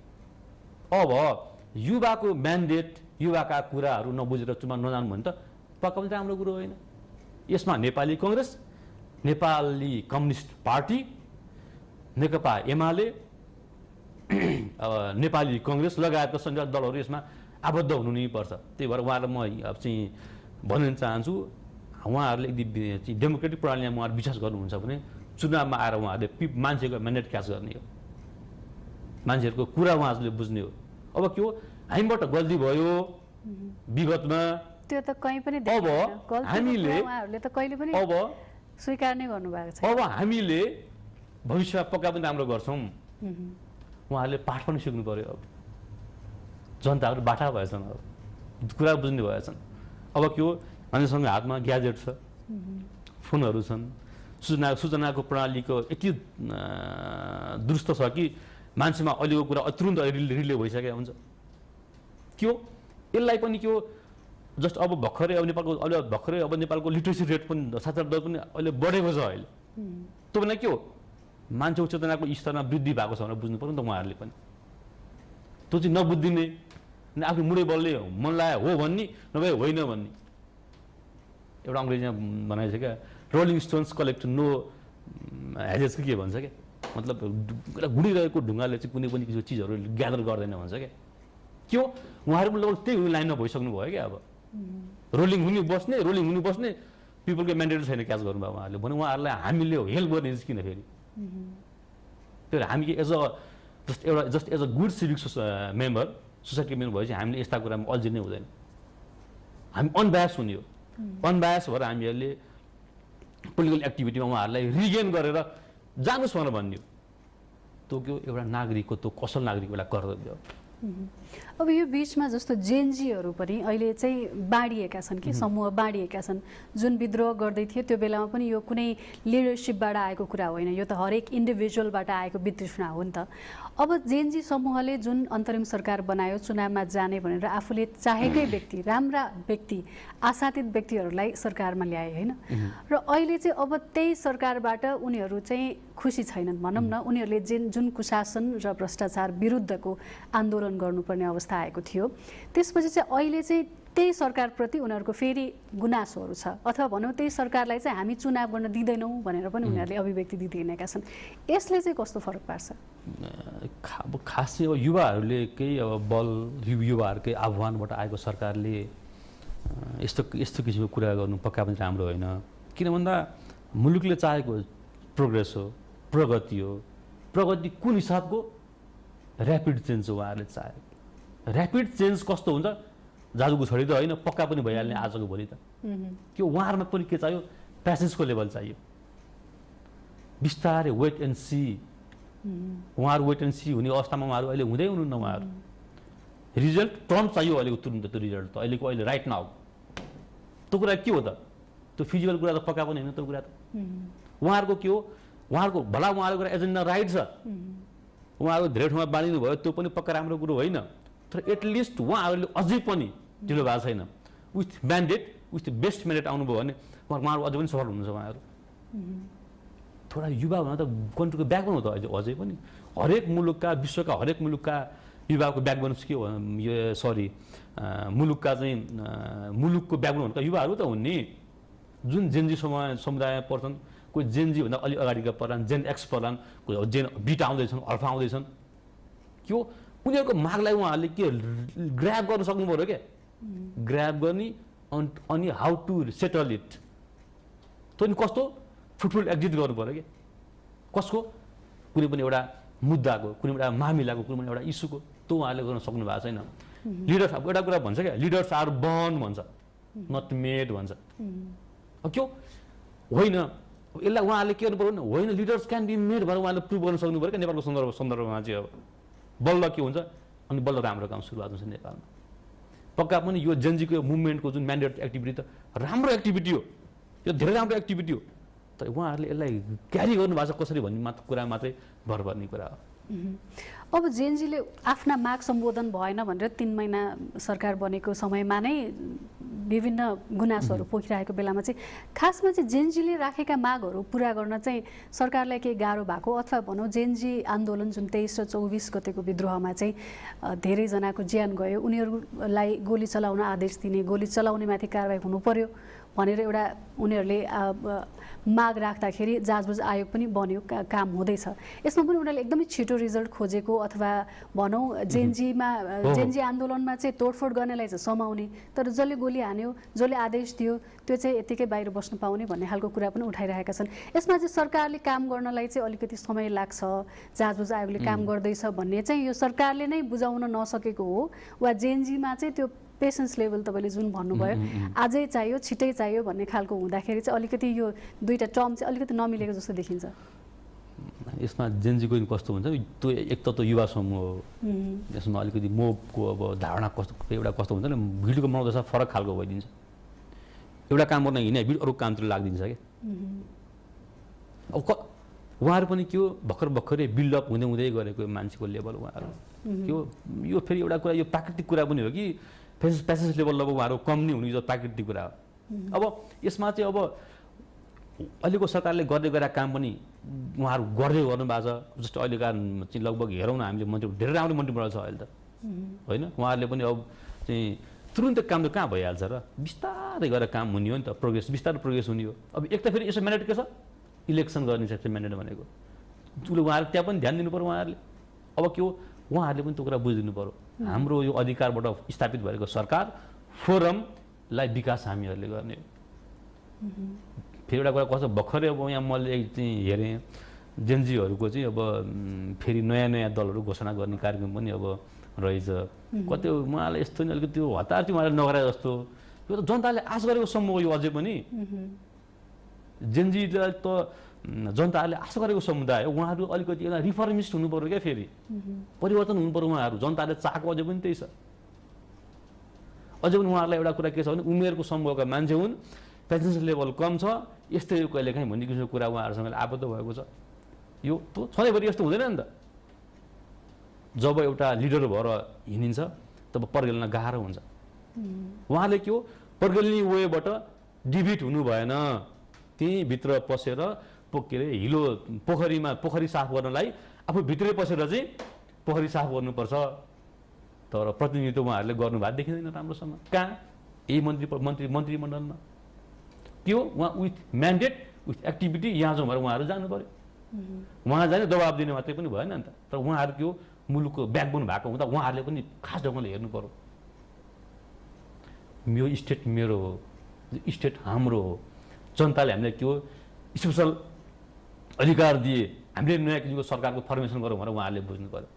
अब युवाको म्यान्डेट, युवाका कुराहरू नबुझेर चुनाव नजानु भने त पक्का पनि राम्रो कुरो होइन। यसमा नेपाली कङ्ग्रेस, नेपाली कम्युनिस्ट पार्टी नेकपा एमाले नेपाली कङ्ग्रेस लगायतका संघीय दलहरू यसमा आबद्ध हुनु नै पर्छ। त्यही भएर उहाँलाई म अब चाहिँ भन्न चाहन्छु, उहाँहरूले यदि डेमोक्रेटिक प्रणालीमा उहाँहरू विश्वास गर्नुहुन्छ भने चुनावमा आएर उहाँहरूले मान्छेको म्यान्डेट क्याच गर्ने हो, मान्छेहरूको कुरा उहाँहरूले बुझ्ने हो। अब के हो, हामीबाट गल्ती भयो विगतमा, त्यो त कहीँ पनि अब हामीले उहाँहरूले त कहिले पनि अब स्वीकार नै गर्नुभएको छ। अब हामीले भविष्यमा पक्का पनि राम्रो गर्छौँ। उहाँहरूले पाठ पनि सिक्नु पर्यो। अब जनताहरू बाठा भएछन्, अब कुरा बुझ्ने भएछन्। अब के हो, मान्छेसँग हातमा ग्याजेट छ, फोनहरू छन्, सूचनाको प्रणालीको यति दुरुस्त छ कि मान्छेमा अहिलेको कुरा तुरुन्त रिले भइसकेको हुन्छ। के हो, यसलाई पनि के हो, जस्ट अब भर्खरै अब नेपालको लिटरेसी रेट पनि साक्षरता दर पनि अहिले बढेको छ। अहिले त्यो भने के हो, मान्छेको चेतनाको स्तरमा वृद्धि भएको छ भनेर बुझ्नु पर्यो नि त उहाँहरूले पनि। त्यो चाहिँ नबुझिदिने, आफ्नो मुडे बलले मन लाग्यो हो भन्ने, नभए होइन भन्ने। एउटा अङ्ग्रेजीमा भनाइ छ क्या, rolling stones collect no hedges के भन्छ क्या, मतलब गुडिरहेको ढुङ्गाले चाहिँ कुनै पनि किसिमको चिजहरू ग्यादर गर्दैन भन्छ क्या। के हो, उहाँहरू पनि लगभग त्यही लाइनमा भइसक्नु भयो क्या। अब रोलिङ हुने बस्ने पिपलको म्यान्डेट छैन क्याच गर्नुभयो उहाँहरूले भने। उहाँहरूलाई हामीले हेल्प गर्ने किन फेरि? त्यो हामी as a good civic member, society member भएपछि हामीले यस्ता कुरामा अल्झिनै हुँदैन। हामी अनबायस हुने हो। अनबायस भएर हामीहरूले पोलिटिकल एक्टिभिटीमा उहाँहरूलाई रिगेन गरेर जानुहोस् भनेर भन्ने हो। त्यो के हो, एउटा नागरिकको, त्यो कसल नागरिकको एउटा कर्तव्य हो। अब यो बिचमा जस्तो जेनजीहरू पनि अहिले चाहिँ बाँडिएका छन् कि समूह बाँडिएका छन्, जुन विद्रोह गर्दै थियो त्यो बेलामा पनि यो कुनै लिडरसिपबाट आएको कुरा होइन, यो त हरेक इन्डिभिजुअलबाट आएको वितृष्णा हो नि त। अब जेनजी समूहले जुन अन्तरिम सरकार बनायो, चुनावमा जाने भनेर आफूले चाहेकै व्यक्ति, राम्रा व्यक्ति, आशातीत व्यक्तिहरूलाई सरकारमा ल्याए होइन, र अहिले चाहिँ अब त्यही सरकारबाट उनीहरू चाहिँ खुसी छैनन् भनौँ न। उनीहरूले जुन कुशासन र भ्रष्टाचार विरुद्धको आन्दोलन गर्नुपर्ने अवस्था आएको थियो, त्यसपछि चाहिँ अहिले चाहिँ त्यही सरकारप्रति उनीहरूको फेरि गुनासोहरू छ, अथवा भनौँ त्यही सरकारलाई चाहिँ हामी चुनाव गर्न दिँदैनौँ भनेर पनि उनीहरूले अभिव्यक्ति दिइदिएका छन्। यसले चाहिँ कस्तो फरक पार्छ? अब खास चाहिँ अब युवाहरूले केही अब बल, युवाहरूकै आह्वानबाट आएको सरकारले यस्तो किसिमको कुरा गर्नु पक्का पनि राम्रो होइन। किन भन्दा मुलुकले चाहेको प्रोग्रेस हो, प्रगति हो। प्रगति कुन हिसाबको? ऱ्यापिड चेन्ज उहाँहरूले चाहेको। ऱ्यापिड चेन्ज कस्तो हुन्छ? जादुको छोडी त होइन, पक्का पनि भइहाल्ने आजको भोलि त। के उहाँहरूमा पनि के चाहियो? प्यासेन्सको लेभल चाहियो। बिस्तारै वेट एन्ड सी। उहाँहरू वेट एन्ड सी हुने अवस्थामा उहाँहरू अहिले हुँदै हुनुहुन्न। उहाँहरू रिजल्ट प्रम्प्ट चाहियो अहिलेको तुरुन्त। त्यो रिजल्ट त अहिलेको राइट नाउ त्यो कुरा के हो त? त्यो फिजिकल कुरा त पक्का पनि होइन। त्यो कुरा त उहाँहरूको के हो, उहाँहरूको भला उहाँहरूको एजेन्डा राइट छ, उहाँहरू धेरै ठाउँमा बाँडिनु भयो, त्यो पनि पक्का राम्रो कुरो होइन। तर एटलिस्ट उहाँहरूले अझै पनि ढिलो भएको छैन। With mandate, with best mandate आउनुभयो भने उहाँहरू अझै पनि सफल हुनुहुन्छ। उहाँहरू थोडा युवा हुन त कन्ट्रीको ब्याकबोन हो त अझै पनि। हरेक मुलुकका, विश्वका हरेक मुलुकका युवाको ब्याकबोन के हो? मुलुकका चाहिँ मुलुकको ब्याकबोन भनेको युवाहरू त हुन् नि। जुन जेनजी समुदायमा पर्छन्, कोही जेनजी भन्दा अलि अगाडिका पर्लान्, जेन एक्स पर्लान्, कोही जेन बिटा आउँदैछन्, अल्फा आउँदैछन्। के हो, उनीहरूको मागलाई उहाँहरूले के ग्र्याब गर्न सक्नु पऱ्यो क्या। ग्र्याब गर्ने अनि हाउ टु सेटल इट। त्यो नि कस्तो फ्रुटफुल एक्जिट गर्नु पऱ्यो क्या। कसको? कुनै पनि एउटा मुद्दाको, कुनै एउटा मामिलाको, कुनै पनि एउटा इस्युको। त्यो उहाँहरूले गर्न सक्नु भएको छैन। लिडर्स अब एउटा कुरा भन्छ क्या, लिडर्स आर बर्न भन्छ, नट मेड भन्छ। अब के हो, होइन यसलाई उहाँहरूले के गर्नु पऱ्यो भने होइन, लिडर्स क्यान बी मेड भनेर उहाँले प्रुभ गर्न सक्नु पऱ्यो क्या। नेपालको सन्दर्भमा चाहिँ अब बल्ल के हुन्छ, अनि बल्ल राम्रो काम सुरुवात हुन्छ नेपालमा। पक्का पनि यो जेनजीको मुभमेन्टको जुन म्यान्डेट एक्टिभिटी त राम्रो एक्टिभिटी हो, यो धेरै राम्रो एक्टिभिटी हो। तर उहाँहरूले यसलाई क्यारी गर्नुभएको छ कसरी भन्ने कुरा मात्रै भर पर्ने कुरा हो। अब जेनजीले आफ्ना माग सम्बोधन भएन भनेर 3 महिना सरकार बनेको समयमा नै विभिन्न गुनासोहरू पोखिरहेको बेलामा चाहिँ खासमा चाहिँ जेनजीले राखेका मागहरू पुरा गर्न चाहिँ सरकारलाई केही गाह्रो भएको, अथवा भनौँ जेनजी आन्दोलन जुन 23 र 24 गतेको विद्रोहमा चाहिँ धेरैजनाको ज्यान गयो, उनीहरूलाई गोली चलाउन आदेश दिने, गोली चलाउनेमाथि कारबाही हुनु पर्यो भनेर एउटा उनीहरूले माग राख्दाखेरि जाँचबुझ आयोग पनि बन्यो, काम हुँदैछ। यसमा पनि उनीहरूले एकदमै छिटो रिजल्ट खोजेको अथवा भनौँ जेन्जी आन्दोलनमा चाहिँ तोडफोड गर्नेलाई चाहिँ समाउने, तर जसले गोली हान्यो, जसले आदेश दियो त्यो चाहिँ यत्तिकै बाहिर बस्न पाउने भन्ने खालको कुरा पनि उठाइरहेका छन्। यसमा चाहिँ सरकारले काम गर्नलाई चाहिँ अलिकति समय लाग्छ, जाँचबुझ आयोगले काम गर्दैछ भन्ने चाहिँ यो सरकारले नै बुझाउन नसकेको हो वा जेएनजीमा चाहिँ त्यो पेसेन्स लेभल तपाईँले जुन भन्नुभयो आजै चाहियो, छिटै चाहियो भन्ने खालको हुँदाखेरि चाहिँ अलिकति यो दुईवटा टर्म चाहिँ अलिकति नमिलेको जस्तो देखिन्छ। यसमा जेएनजीको कस्तो हुन्छ, त्यो एक त युवा समूह हो, यसमा अलिकति मोबको अब धारणा कस्तो एउटा कस्तो हुन्छ नि, भिडको बनाउँदा फरक खालको भइदिन्छ। एउटा काम गर्न हिँड्ने भिड अरू कामतिर लाग्दिन्छ क्या। अब उहाँहरू पनि के हो, भर्खरै बिल्डअप हुँदै हुँदै गरेको मान्छेको लेभल उहाँहरू यो फेरि एउटा कुरा, यो प्राकृतिक कुरा पनि हो कि पेसेन्स लेभल अब उहाँहरू कम नै हुनु, यो प्राकृतिक कुरा हो। अब यसमा चाहिँ अब अहिलेको सरकारले गर्दै गरेका काम पनि उहाँहरू गर्दै गर्नुभएको छ। जस्तो अहिलेका चाहिँ लगभग हेरौँ न, हामीले मन्त्री धेरै राम्रो मन्त्री बनाएको छ अहिले त, होइन? उहाँहरूले पनि अब चाहिँ तुरुन्तै काम त कहाँ भइहाल्छ र, बिस्तारै गरेर काम हुने हो नि त, बिस्तारै प्रोग्रेस हुने हो। अब एक त फेरि यसो म्यान्डेट के छ, इलेक्सन गर्ने सक्छ म्यान्डेट भनेको, उसले उहाँहरू त्यहाँ पनि ध्यान दिनु पऱ्यो उहाँहरूले। अब के हो, उहाँहरूले पनि त्यो कुरा बुझिदिनु पऱ्यो। हाम्रो यो अधिकारबाट स्थापित भएको सरकार फोरमलाई विकास हामीहरूले गर्ने हो। फेरि एउटा कुरा कस्तो, भर्खरै अब यहाँ मैले चाहिँ हेरेँ जेएनजीहरूको चाहिँ अब फेरि नयाँ नयाँ दलहरू घोषणा गर्ने कार्यक्रम पनि अब रहेछ। कति उहाँलाई यस्तो नि अलिकति त्यो हतार चाहिँ उहाँले नगरे जस्तो, यो त जनताले आश गरेको समूह यो अझै पनि। जेएनजीलाई त जनताहरूले आशा गरेको समुदाय हो, उहाँहरू अलिकति एउटा रिफर्मिस्ट हुनु पऱ्यो क्या, फेरि परिवर्तन हुनु पऱ्यो उहाँहरू। जनताले चाहेको अझै पनि त्यही छ। अझै पनि उहाँहरूलाई एउटा कुरा के छ भने उमेरको समूहका मान्छे हुन्, पेन्सन लेभल कम छ, यस्तै कहिले काहीँ भन्ने किसिमको कुरा उहाँहरूसँग आबद्ध भएको छ। यो त सधैँभरि यस्तो हुँदैन नि त। जब एउटा लिडर भएर हिँडिन्छ तब पर्गेल्न गाह्रो हुन्छ। उहाँले के हो, पर्गेल्ने वेबाट डिभिट हुनु भएन, त्यहीँभित्र पसेर के अरे हिलो पोखरी साफ गर्नलाई आफू भित्रै पसेर चाहिँ पोखरी साफ गर्नुपर्छ। तर प्रतिनिधित्व उहाँहरूले गर्नुभएको देखिँदैन राम्रोसँग। कहाँ? यही मन्त्रीमण्डलमा के हो, उहाँ विथ म्यान्डेट विथ एक्टिभिटी यहाँ जाउँ भनेर उहाँहरू जानु पऱ्यो। उहाँ जाने दबाब दिने मात्रै पनि भएन नि त। तर उहाँहरू के हो, मुलुकको ब्याकबोन भएको हुँदा उहाँहरूले पनि खास ढङ्गले हेर्नु पऱ्यो। यो स्टेट मेरो हो, स्टेट हाम्रो हो, जनताले हामीलाई के हो स्पेसल अधिकार दिए, हामीले नयाँ किसिमको सरकारको फर्मेसन गरौँ भनेर उहाँहरूले बुझ्नु पऱ्यो।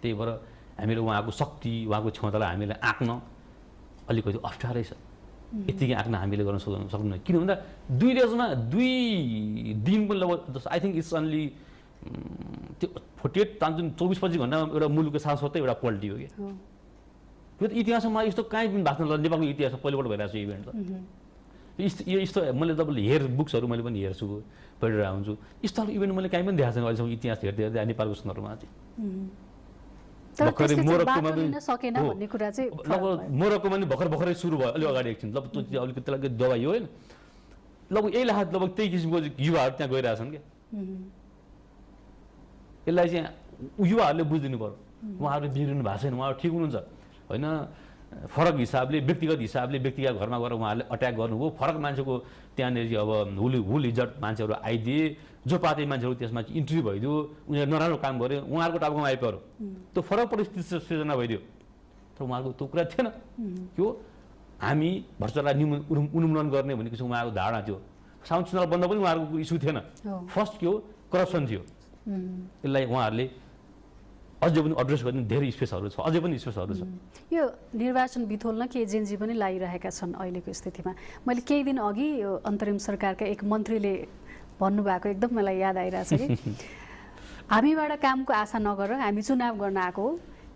त्यही भएर हामीले उहाँको शक्ति, उहाँको क्षमतालाई हामीले आँक्न अलिकति अप्ठ्यारै छ। यतिकै आँक्न हामीले गर्न सक्दैनौँ। किन भन्दा 2 डेजमा 2 दिन पनि लगभग आई थिङ्क इट्स अन्ली त्यो 24-25 घन्टामा एउटा मुलुकको सांसद एउटा पल्टी हो कि। यो त इतिहासमा यस्तो काहीँ पनि भएको छैन। नेपालको इतिहासमा पहिलोपल्ट भइरहेको छ इभेन्ट त। यो यस्तो मैले तपाईँले बुक्सहरू मैले पनि हेर्छु, पढेर आउँछु, यस्तो इभेन्ट मैले काहीँ पनि देखाएको छैन अहिलेसम्म इतिहास हेर्दै हेर्दै नेपालको सन्दर्भमा चाहिँ। मोरक्कोमा नि भर्खरै सुरु भयो, अलिक अगाडि एकछिन लगभग त्यो अलिकति दबाइयो होइन, लगभग यही लाख लगभग त्यही किसिमको युवाहरू त्यहाँ गइरहेछन् क्या। यसलाई चाहिँ युवाहरूले बुझिदिनु पऱ्यो। उहाँहरूले बिग्रिनु भएको छैन, उहाँहरू ठिक हुनुहुन्छ होइन। फरक हिसाबले व्यक्तिगत व्यक्तिगत घरमा गएर उहाँहरूले अट्याक गर्नुभयो। फरक मान्छेको त्यहाँनिर अब हुल इज्जत मान्छेहरू आइदिए, जो पार्टी मान्छेहरू त्यसमा इन्ट्री भइदियो, उनीहरू नराम्रो काम गर्यो, उहाँहरूको टाउकोमा आइपऱ्यो, त्यो फरक परिस्थिति सृजना भइदियो। तर उहाँहरूको त्यो कुरा थिएन। त्यो हामी भ्रष्टाचारलाई उन्मूलन गर्ने भन्ने किसिमको उहाँहरूको धारणा थियो। साउन्ड च्यानल बन्द पनि उहाँहरूको इस्यु थिएन। फर्स्ट के हो, करप्सन थियो। यसलाई उहाँहरूले अझै पनि एड्रेस गर्ने धेरै स्पेसहरू छ, अझै पनि स्पेसहरू छ। यो निर्वाचन बिथोल्न के एजेन्जी पनि लागिरहेका छन् अहिलेको स्थितिमा। मैले केही दिन अघि यो अन्तरिम सरकारका एक मन्त्रीले भन्नुभएको एकदम मलाई याद आइरहेछ कि हामीबाट कामको आशा नगर, हामी चुनाव गर्न आएको हो,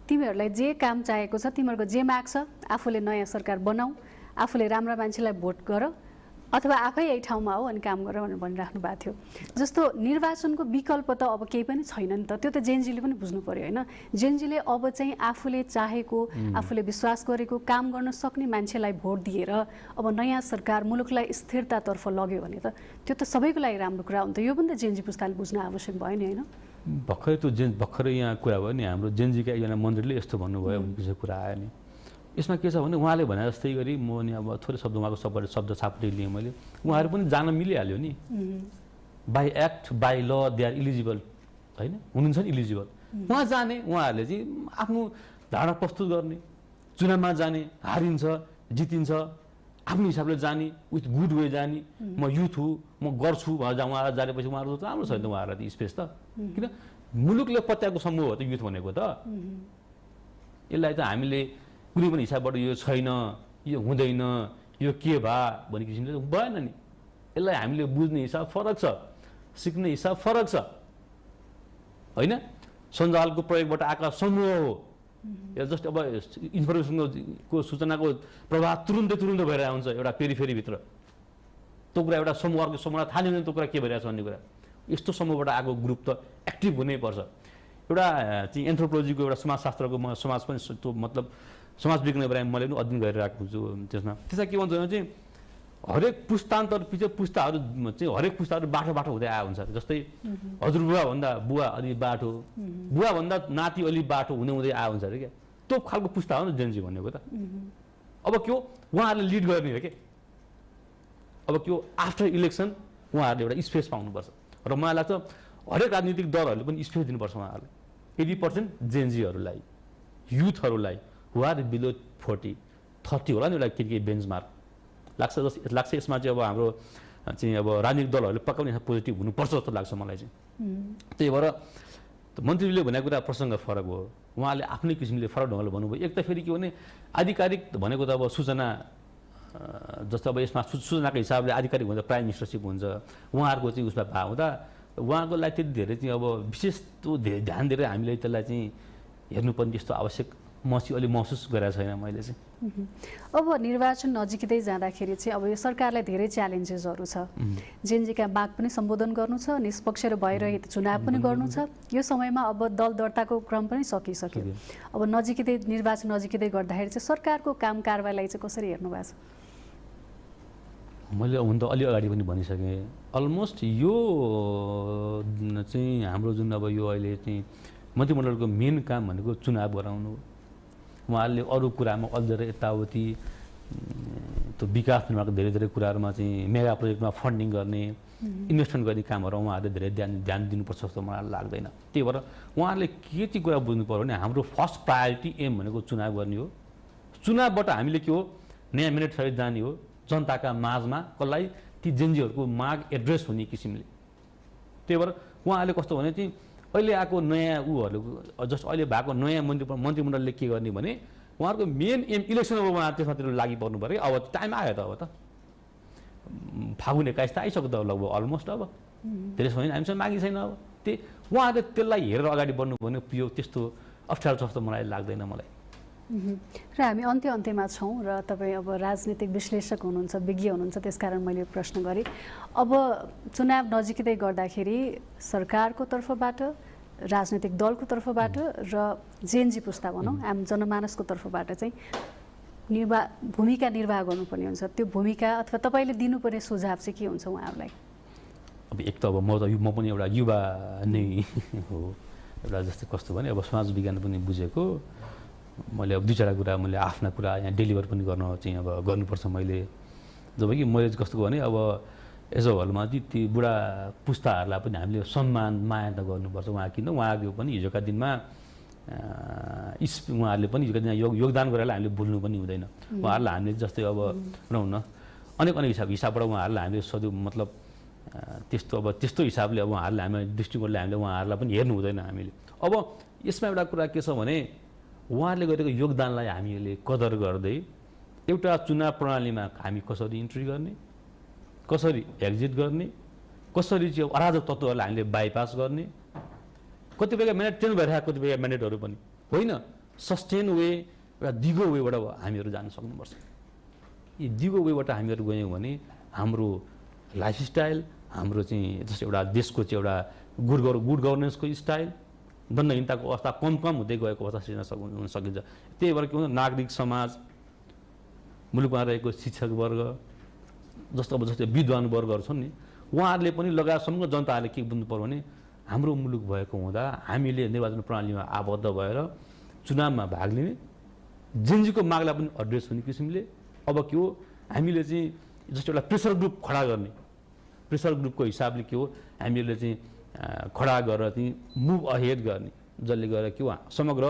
तिमीहरूलाई जे काम चाहेको छ, तिमीहरूको जे माग छ, आफूले नयाँ सरकार बनाऊ, आफूले राम्रा मान्छेलाई भोट गर अथवा आफै यही ठाउँमा हो अनि काम गर भनेर भनिराख्नु भएको थियो। जस्तो निर्वाचनको विकल्प त अब केही पनि छैन नि त। त्यो त जेएनजीले पनि बुझ्नु पर्यो होइन। जेएनजीले अब चाहिँ आफूले चाहेको, आफूले विश्वास गरेको काम गर्न सक्ने मान्छेलाई भोट दिएर अब नयाँ सरकार मुलुकलाई स्थिरतातर्फ लग्यो भने त त्यो त सबैको लागि राम्रो कुरा हो नि त। यो पनि त जेएनजी पुस्ताले बुझ्न आवश्यक भयो नि होइन। भर्खरै यहाँ कुरा भयो नि, हाम्रो जेएनजीका एकजना मन्त्रीले यस्तो भन्नुभयो भन्ने कुरा आयो नि। यसमा के छ भने उहाँले भने जस्तै गरी म नि अब थोरै शब्द उहाँको शब्द छाप्दै लिएँ मैले, उहाँहरू पनि जान मिलिहाल्यो नि। बाई एक्ट बाई ल दे आर इलिजिबल, होइन, हुनुहुन्छ नि इलिजिबल। उहाँ जाने, उहाँहरूले चाहिँ आफ्नो धारणा प्रस्तुत गर्ने, चुनावमा जाने, हारिन्छ जितिन्छ, आफ्नो हिसाबले जाने, विथ गुड वे जाने, म युथ हुँ म गर्छु भनेर उहाँहरू जानेपछि उहाँहरू त राम्रो छ नि त, उहाँहरूलाई त स्पेस त। किन मुलुकले पत्याएको समूह हो त युथ भनेको त। यसलाई त हामीले कुनै पनि हिसाबबाट यो छैन, यो हुँदैन, यो के भा भन्ने किसिमले भएन नि। यसलाई हामीले बुझ्ने हिसाब फरक छ, सिक्ने हिसाब फरक छ, होइन। सञ्जालको प्रयोगबाट आएका समूह हो यो। जस्ट अब इन्फर्मेसनको सूचनाको प्रवाह तुरुन्तै भइरहेको हुन्छ एउटा पेरिफेरीभित्र। त्यो कुरा एउटा समूह अर्को समूहलाई थाहा नै त्यो कुरा के भइरहेको छ भन्ने कुरा। यस्तो समूहबाट आएको ग्रुप त एक्टिभ हुनैपर्छ। एउटा चाहिँ एन्थ्रोपोलोजीको एउटा समाजशास्त्रको म समाज पनि त्यो मतलब समाज विज्ञान बारेमा मैले पनि अध्ययन गरिरहेको हुन्छु त्यसमा के भन्छ भने चाहिँ हरेक पुस्तान्तर पछि पुस्ताहरू चाहिँ हरेक पुस्ताहरू बाटो हुँदै आएको हुन्छ। जस्तै हजुरबुवाभन्दा बुवा अलि बाटो, बुवाभन्दा नाति अलि बाटो हुँदै आएको हुन्छ अरे क्या। त्यो खालको पुस्ता हो नि जेनजी भनेको त। अब के हो, उहाँहरूले लिड गर्ने हो क्या। अब के हो, आफ्टर इलेक्सन उहाँहरूले एउटा स्पेस पाउनुपर्छ र मलाई लाग्छ हरेक राजनीतिक दलहरूले पनि स्पेस दिनुपर्छ उहाँहरूलाई। 80% जेनजीहरूलाई, युथहरूलाई, हु आर बिलो 40-30 होला नि एउटा के बेन्चमार्क लाग्छ। यसमा चाहिँ अब हाम्रो चाहिँ अब राजनीतिक दलहरूले पक्का पनि पोजिटिभ हुनुपर्छ जस्तो लाग्छ मलाई चाहिँ। त्यही भएर मन्त्रीले भनेको कुरा प्रसङ्ग फरक हो, उहाँले आफ्नै किसिमले फरक ढङ्गले भन्नुभयो। एक त फेरि के भने आधिकारिक भनेको त अब सूचना जस्तो अब यसमा सूचनाको हिसाबले आधिकारिक हुन्छ, प्राइम मिनिस्टरसिप हुन्छ, उहाँहरूको चाहिँ उसमा भए हुँदा उहाँको लागि त्यति धेरै चाहिँ अब विशेष त्यो ध्यान दिएर हामीले त्यसलाई चाहिँ हेर्नुपर्ने जस्तो आवश्यक अलि महसुस गरेको छैन मैले चाहिँ। अब निर्वाचन नजिकै जाँदाखेरि चाहिँ अब यो सरकारलाई धेरै च्यालेन्जेसहरू छ। जेनजीका माग पनि सम्बोधन गर्नु छ, निष्पक्ष र भइरहित चुनाव पनि गर्नु छ। यो समयमा अब दल दर्ताको क्रम पनि सकिसक्यो। अब निर्वाचन नजिकै गर्दाखेरि चाहिँ सरकारको काम कारबाहीलाई चाहिँ कसरी हेर्नु भएको छ? मैले हुन त अलि अगाडि पनि भनिसकेँ, अलमोस्ट यो चाहिँ हाम्रो जुन अब यो अहिले चाहिँ मन्त्रीमण्डलको मेन काम भनेको चुनाव गराउनु। उहाँहरूले अरू कुरामा अल्झेर यताउति त्यो विकास निर्माणको धेरै कुराहरूमा चाहिँ मेगा प्रोजेक्टमा फन्डिङ गर्ने, इन्भेस्टमेन्ट गर्ने कामहरू उहाँहरूले धेरै ध्यान दिनुपर्छ जस्तो मलाई लाग्दैन। त्यही भएर उहाँहरूले के चाहिँ कुरा बुझ्नु पर्यो भने हाम्रो फर्स्ट प्रायोरिटी एम भनेको चुनाव गर्ने हो। चुनावबाट हामीले के हो, नयाँ म्यान्डेट सहित जाने हो जनताका माझमा, कसलाई ती जेनजीहरूको माग एड्रेस हुने किसिमले। त्यही भएर उहाँहरूले कस्तो भने चाहिँ अहिले आएको नयाँ उहाँहरूको जस्ट अहिले भएको नयाँ मन्त्रीमण्डलले के गर्ने भने उहाँहरूको मेन एम इलेक्सन अब उहाँ त्यसमातिर लागि पर्नु पऱ्यो। अब टाइम आयो त, अब त फागुन 21 त आइसक्यो त लगभग अलमोस्ट। अब धेरै समय हामीसँग मागी छैन। अब त्यही उहाँहरूले त्यसलाई हेरेर अगाडि बढ्नु भने यो त्यस्तो अप्ठ्यारो छ जस्तो मलाई लाग्दैन मलाई। र हामी अन्त्यमा छौँ र तपाईँ अब राजनीतिक विश्लेषक हुनुहुन्छ, विज्ञ हुनुहुन्छ, त्यसकारण मैले प्रश्न गरेँ। अब चुनाव नजिकै गर्दाखेरि सरकारको तर्फबाट, राजनीतिक दलको तर्फबाट र जेनजी पुस्ता भनौँ आम जनमानसको तर्फबाट चाहिँ भूमिका निर्वाह गर्नुपर्ने हुन्छ। त्यो भूमिका अथवा तपाईँले दिनुपर्ने सुझाव चाहिँ के हुन्छ उहाँहरूलाई? अब एक त अब म पनि एउटा युवा नै हो, एउटा जस्तै कस्तो भने अब समाज विज्ञान पनि बुझेको मैले अब 2-4 कुरा मैले आफ्ना कुरा यहाँ डेलिभर पनि चाहिँ अब गर्नुपर्छ मैले। जब कि मैले कस्तो भने अब एज अ होलमा चाहिँ ती बुढा पुस्ताहरूलाई पनि हामीले सम्मान माया त गर्नुपर्छ। उहाँ किन उहाँको पनि हिजोका दिनमा उहाँहरूले पनि हिजोका दिनमा योगदान गरेर हामीले भुल्नु पनि हुँदैन। उहाँहरूलाई हामीले जस्तै अब भनौँ न अनेक हिसाबबाट उहाँहरूलाई हामीले सधैँ मतलब त्यस्तो हिसाबले अब उहाँहरूले हामी दृष्टिकोणले हामीले उहाँहरूलाई पनि हेर्नु हुँदैन हामीले। अब यसमा एउटा कुरा के छ भने उहाँहरूले गरेको योगदानलाई हामीले कदर गर्दै एउटा चुनाव प्रणालीमा हामी कसरी इन्ट्री गर्ने, कसरी एक्जिट गर्ने, कसरी चाहिँ अराजक तत्त्वहरूलाई हामीले बाइपास गर्ने, कतिपयका म्यान्डेट चेन्ज भइरहेको कतिपय म्यान्डेटहरू पनि होइन, सस्टेन वे एउटा दिगो वेबाट हामीहरू जान सक्नुपर्छ। यी दिगो वेबाट हामीहरू गयौँ भने हाम्रो लाइफस्टाइल, हाम्रो चाहिँ जस्तो एउटा देशको चाहिँ एउटा गुड गभर्नेन्सको स्टाइल, दण्डहीनताको अवस्था कम हुँदै गएको अवस्था सृजना हुन सकिन्छ। त्यही भएर के हुन्छ, नागरिक समाज, मुलुकमा रहेको शिक्षक वर्ग जस्तै विद्वान वर्गहरू छन् नि, उहाँहरूले पनि लगायत समग्र जनताहरूले के बुझ्नु पर्यो भने हाम्रो मुलुक भएको हुँदा हामीले निर्वाचन प्रणालीमा आबद्ध भएर चुनावमा भाग लिने जेनजीको मागलाई पनि एड्रेस हुने किसिमले अब के हो हामीले चाहिँ जस्तो एउटा प्रेसर ग्रुप खडा गर्ने प्रेसर ग्रुपको हिसाबले के हो हामीले चाहिँ खडा गरेर चाहिँ मुभ अहेड गर्ने जसले गर्दा के हो समग्र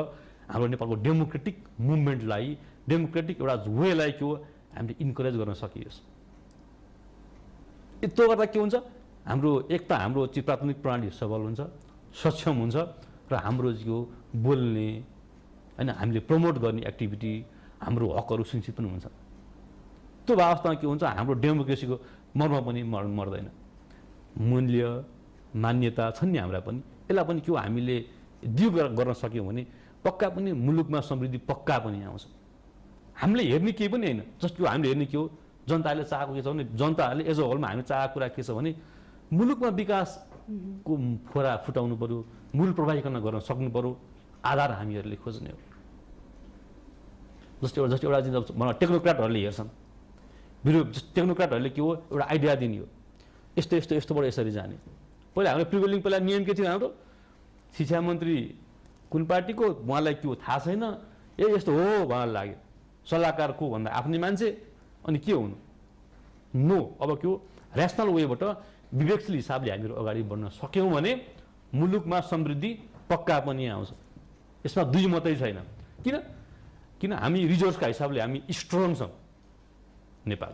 हाम्रो नेपालको डेमोक्रेटिक मुभमेन्टलाई डेमोक्रेटिक एउटा वेलाई के हो हामीले इन्करेज गर्न सकियोस्। त्यो गर्दा के हुन्छ हाम्रो एक त हाम्रो चाहिँ प्राथमिक प्रणाली सबल हुन्छ सक्षम हुन्छ र हाम्रो जो बोल्ने हैन हामीले प्रमोट गर्ने एक्टिभिटी हाम्रो हकहरू सुनिश्चित पनि हुन्छ। त्यो अवस्थामा के हुन्छ हाम्रो डेमोक्रेसीको मर्म पनि मर्दैन मूल्य मान्यता छन् नि हाम्रा पनि यसलाई पनि के हो हामीले दियो गर्न सक्यौँ भने पक्का पनि मुलुकमा समृद्धि पक्का पनि आउँछ। हामीले हेर्ने केही पनि होइन जस्तो हामीले हेर्ने के हो जनताले चाहेको के छ भने जनताहरूले एज अ होलमा हामीले चाहेको कुरा के छ भने मुलुकमा विकासको फोरा फुटाउनु पर्यो मूल प्रवाहीकरण गर्न सक्नु पर्यो आधार हामीहरूले खोज्ने हो। जस्तो एउटा टेक्नोक्राटहरूले हेर्छन् टेक्नोक्राटहरूले के हो एउटा आइडिया दिने हो यस्तो यस्तो यस्तोबाट यसरी जाने। पहिला हाम्रो प्रिभेलिङ पहिला नियम के थियो हाम्रो शिक्षा मन्त्री कुन पार्टीको उहाँलाई के हो थाहा छैन यस्तो हो उहाँलाई लाग्यो सल्लाहकार को भन्दा आफ्नै मान्छे अनि के हुनु नो अब के हो ऱ्यासनल वेबाट विवेकशील हिसाबले हामीहरू अगाडि बढ्न सक्यौँ भने मुलुकमा समृद्धि पक्का पनि आउँछ। यसमा दुई मात्रै छैन किन हामी रिजोर्सका हिसाबले हामी स्ट्रङ छौँ नेपाल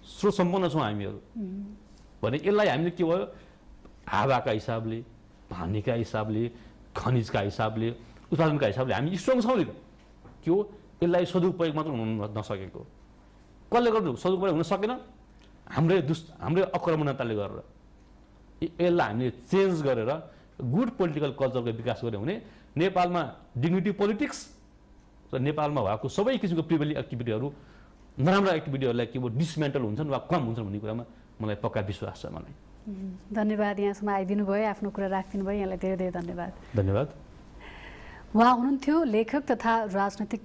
स्रोत सम्पन्न छौँ हामीहरू भने यसलाई हामीले के भयो हावाका हिसाबले पानीका हिसाबले खनिजका हिसाबले उत्पादनका हिसाबले हामी स्ट्रङ छौँ नि त के हो यसलाई सदुपयोग मात्र हुन नसकेको कसले गर्नु सदुपयोग हुन सकेन हाम्रै आक्रमणताले गरेर यसलाई हामीले चेन्ज गरेर गुड पोलिटिकल कल्चरको विकास गऱ्यौँ भने नेपालमा डिग्निटी पोलिटिक्स र नेपालमा भएको सबै किसिमको प्रिभेलिङ एक्टिभिटीहरू नराम्रा एक्टिभिटीहरूलाई के डिसमेन्टल हुन्छन् वा कम हुन्छन् भन्ने कुरामा मलाई पक्का विश्वास छ। मलाई धन्यवाद यहाँसम्म आइदिनु भयो आफ्नो कुरा राखिदिनु भयो यहाँलाई धेरै धेरै धन्यवाद। धन्यवाद। उहाँ हुनुहुन्थ्यो लेखक तथा राजनीतिक